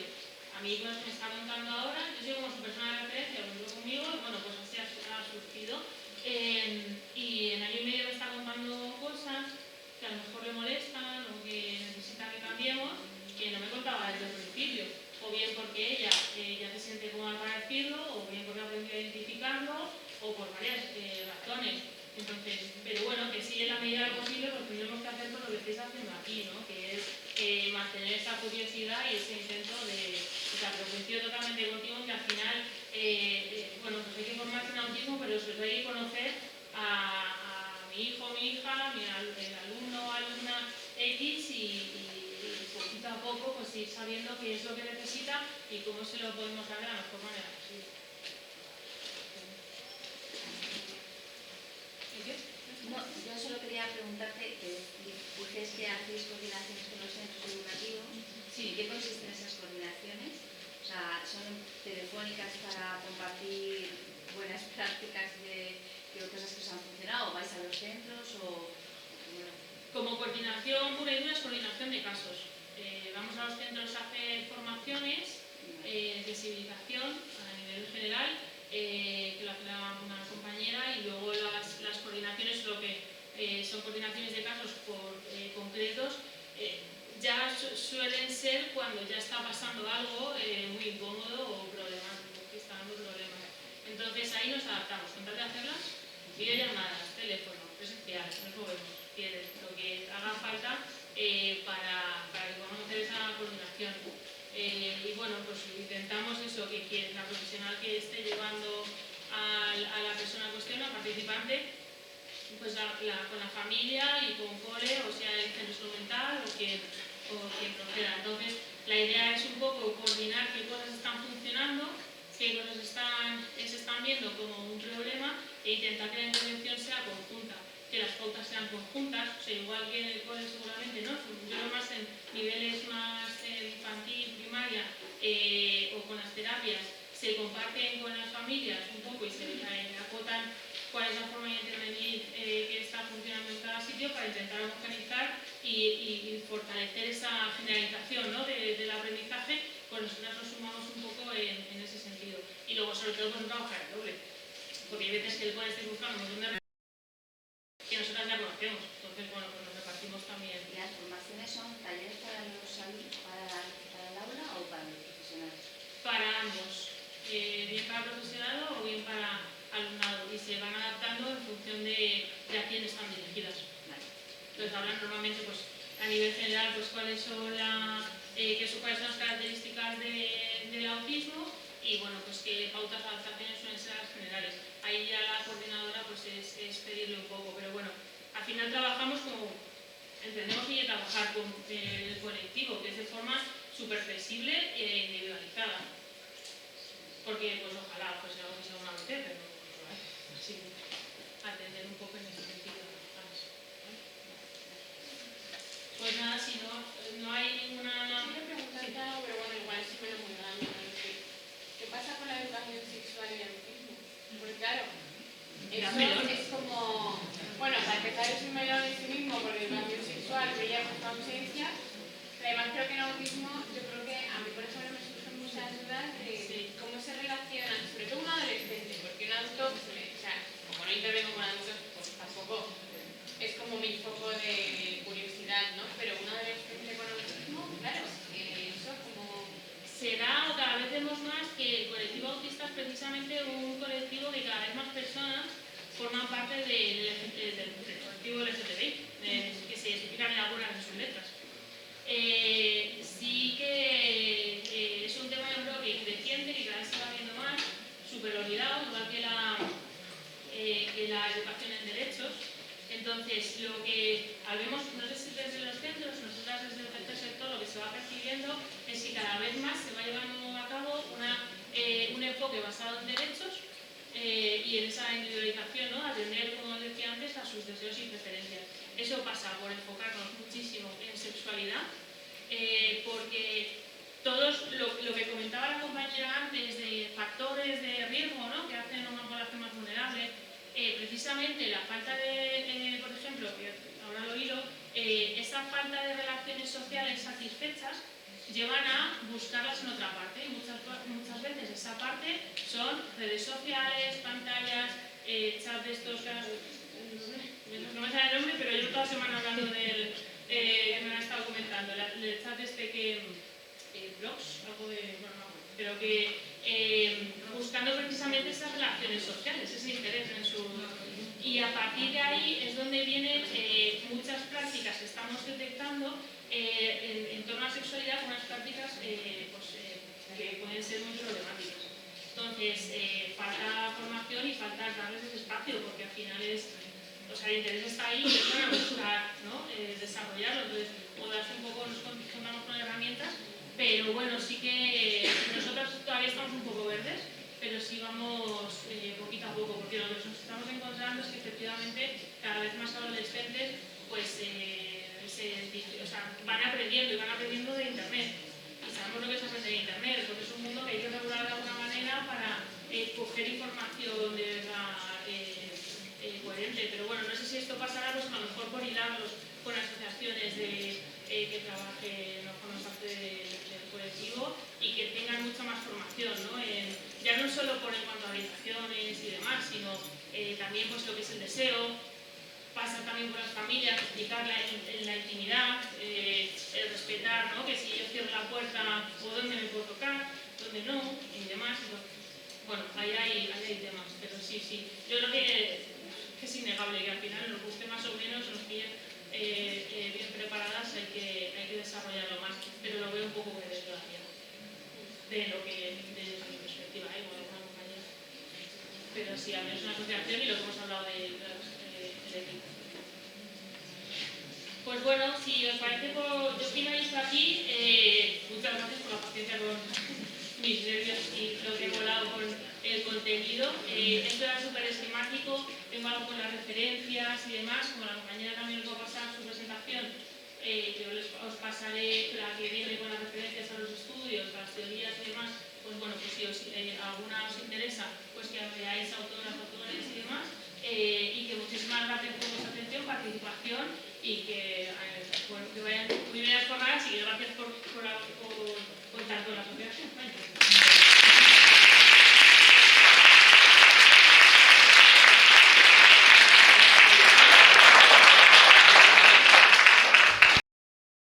A mí pues me está contando ahora, yo soy como su persona de referencia, conmigo, bueno, pues así ha surgido. Y en 1 año y medio me está contando cosas que a lo mejor le molestan o que necesita que cambiemos, que no me contaba desde el principio. O bien porque ella ya se siente cómoda para decirlo, o bien porque ha aprendido a identificarlo, o por varias razones. Entonces, pero bueno, que sí en la medida de lo posible, pues tenemos que hacer todo lo que estáis haciendo aquí, ¿no? Que es mantener esa curiosidad y ese intento de... O sea, pero coincido totalmente contigo que al final, bueno, pues hay que formarse en autismo, pero sobre todo hay que conocer a mi hijo, mi hija, el alumno o alumna X y poquito a poco pues ir sabiendo qué es lo que necesita y cómo se lo podemos dar de la mejor manera posible. No, yo solo quería preguntarte, que dices que hacéis coordinaciones con los centros educativos. Sí. ¿En qué consisten esas coordinaciones? O sea, ¿son telefónicas para compartir buenas prácticas de cosas que os han funcionado? ¿O vais a los centros? Bueno. Como coordinación pura y dura es coordinación de casos. Vamos a los centros a hacer formaciones, sensibilización a nivel general, que lo hace una compañera, y luego las coordinaciones, lo que son coordinaciones de casos concretos, ya suelen ser cuando ya está pasando algo muy incómodo o problemático, que está dando problemas. Entonces ahí nos adaptamos, con tal de hacerlas, videollamadas, teléfono, presencial, nos movemos, lo que haga falta para que podamos hacer esa coordinación. Y bueno, pues intentamos eso, que la profesional que esté llevando a la persona en cuestión, al participante, pues con la familia y con cole, o sea, el centro instrumental o quien proceda. Entonces, la idea es un poco coordinar qué cosas están funcionando, qué cosas se están viendo como un problema e intentar que la intervención sea conjunta, que las pautas sean conjuntas, o sea, igual que en el cole seguramente, ¿no? Yo creo más en niveles más infantil, primaria o con las terapias, se comparten con las familias un poco y se acotan cuál es la forma de intervenir que está funcionando en cada sitio para intentar organizar y fortalecer esa generalización, ¿no? del aprendizaje. Pues nosotros nos sumamos un poco en ese sentido. Y luego, sobre todo, pues trabajar el doble. Porque hay veces que el cole esté buscando un montón de que nosotras ya conocemos. formaciones son talleres para el aula o para los profesionales? Para ambos, bien para profesorado o bien para alumnado, y se van adaptando en función de a quién están dirigidas. Vale. Entonces hablan normalmente pues, a nivel general pues, cuáles son las características del autismo y bueno, pues qué pautas de adaptaciones suelen ser las generales. Ahí ya la coordinadora pues, es pedirle un poco, pero bueno, al final trabajamos como entendemos que hay que trabajar con el colectivo, que es de forma súper flexible e individualizada. Porque pues ojalá pues algo que sea una vez, pero sí, atender un poco en ese sentido. Pues nada, si no hay ninguna... Quiero preguntarte algo, pero bueno, igual sí me lo preguntarán. ¿Qué pasa con la educación sexual y el autismo? Porque claro, eso es como... Bueno, para empezar es un melón en sí mismo, porque la educación sexual brilla por su ausencia. Pero además creo que el autismo, yo creo que a mí por ejemplo me surgen muchas dudas de cómo se relacionan, sobre todo un adolescente, porque un adulto, o sea, como no intervengo con adultos, pues tampoco es como mi foco de curiosidad, ¿no? Pero un adolescente con autismo, claro, eso como... Será o cada vez vemos más que el colectivo autista es precisamente un colectivo que cada vez más personas forman parte del colectivo LGTBI, que se identifican en algunas de sus letras. Sí que es un tema yo creo que creciente, que cada vez se va viendo más, súper olvidado, igual que la educación en derechos. Entonces, lo que habemos, no sé si desde los centros, nosotras desde el tercer sector, lo que se va percibiendo es que cada vez más se va llevando a cabo un enfoque basado en derechos y en esa individualización, ¿no? Atender, como os decía antes, a sus deseos y preferencias. Eso pasa por enfocarnos muchísimo en sexualidad, porque todos, lo que comentaba la compañera antes de factores de riesgo, ¿no? Que hacen a una población más vulnerable, precisamente la falta de, por ejemplo, que ahora lo oído, esa falta de relaciones sociales satisfechas llevan a buscarlas en otra parte y muchas veces esa parte son redes sociales, pantallas, chats de estos, no me sale el nombre, pero yo toda la semana hablando del que me han estado comentando, el chat este que blogs, algo de, bueno, no, pero que buscando precisamente esas relaciones sociales, ese interés en su... Y a partir de ahí es donde vienen muchas prácticas que estamos detectando en torno a la sexualidad, unas prácticas que pueden ser muy problemáticas. Entonces, falta formación y falta darles ese espacio, porque al final o sea, el interés está ahí y es para buscar, ¿no? Desarrollarlo. Entonces, o darse un poco, nos contamos con herramientas, pero bueno, sí que nosotros todavía estamos un poco verdes, pero sí vamos poquito a poco, porque lo que nos estamos encontrando es que efectivamente cada vez más adolescentes pues van aprendiendo y van aprendiendo de internet. Y sabemos lo que es aprender de internet, porque es un mundo que hay que regular de alguna manera para coger información de verdad coherente. Pero bueno, no sé si esto pasará pues a lo mejor por hilarlos con asociaciones que trabajen, no forman parte del colectivo y que tengan mucha más formación, ¿no? Ya no solo en cuanto a orientaciones y demás, sino también pues lo que es el deseo, pasa también por las familias, explicarla en la intimidad, el respetar, ¿no? Que si yo cierro la puerta o dónde me puedo tocar, dónde no, y demás. Bueno, ahí hay temas, pero sí, yo creo que es innegable que al final nos guste más o menos, nos pillen bien preparadas, hay que desarrollarlo más, pero lo veo un poco verde todavía, desde mi perspectiva, igual una compañera. Pero sí, al menos una asociación y lo que hemos hablado del equipo. Pues bueno, si os parece, yo finalizo aquí. Muchas gracias por la paciencia con mis nervios y lo que he volado con el contenido. Esto era súper esquemático, tengo algo con las referencias y demás, como la compañera también os va a pasar su presentación, yo os pasaré la que viene con las referencias a los estudios, a las teorías y demás. Pues bueno, pues si alguna os interesa, pues que veáis autoras, autores y demás. Y que muchísimas gracias por vuestra atención, participación y que vayan muy bien las jornadas y gracias por contar con la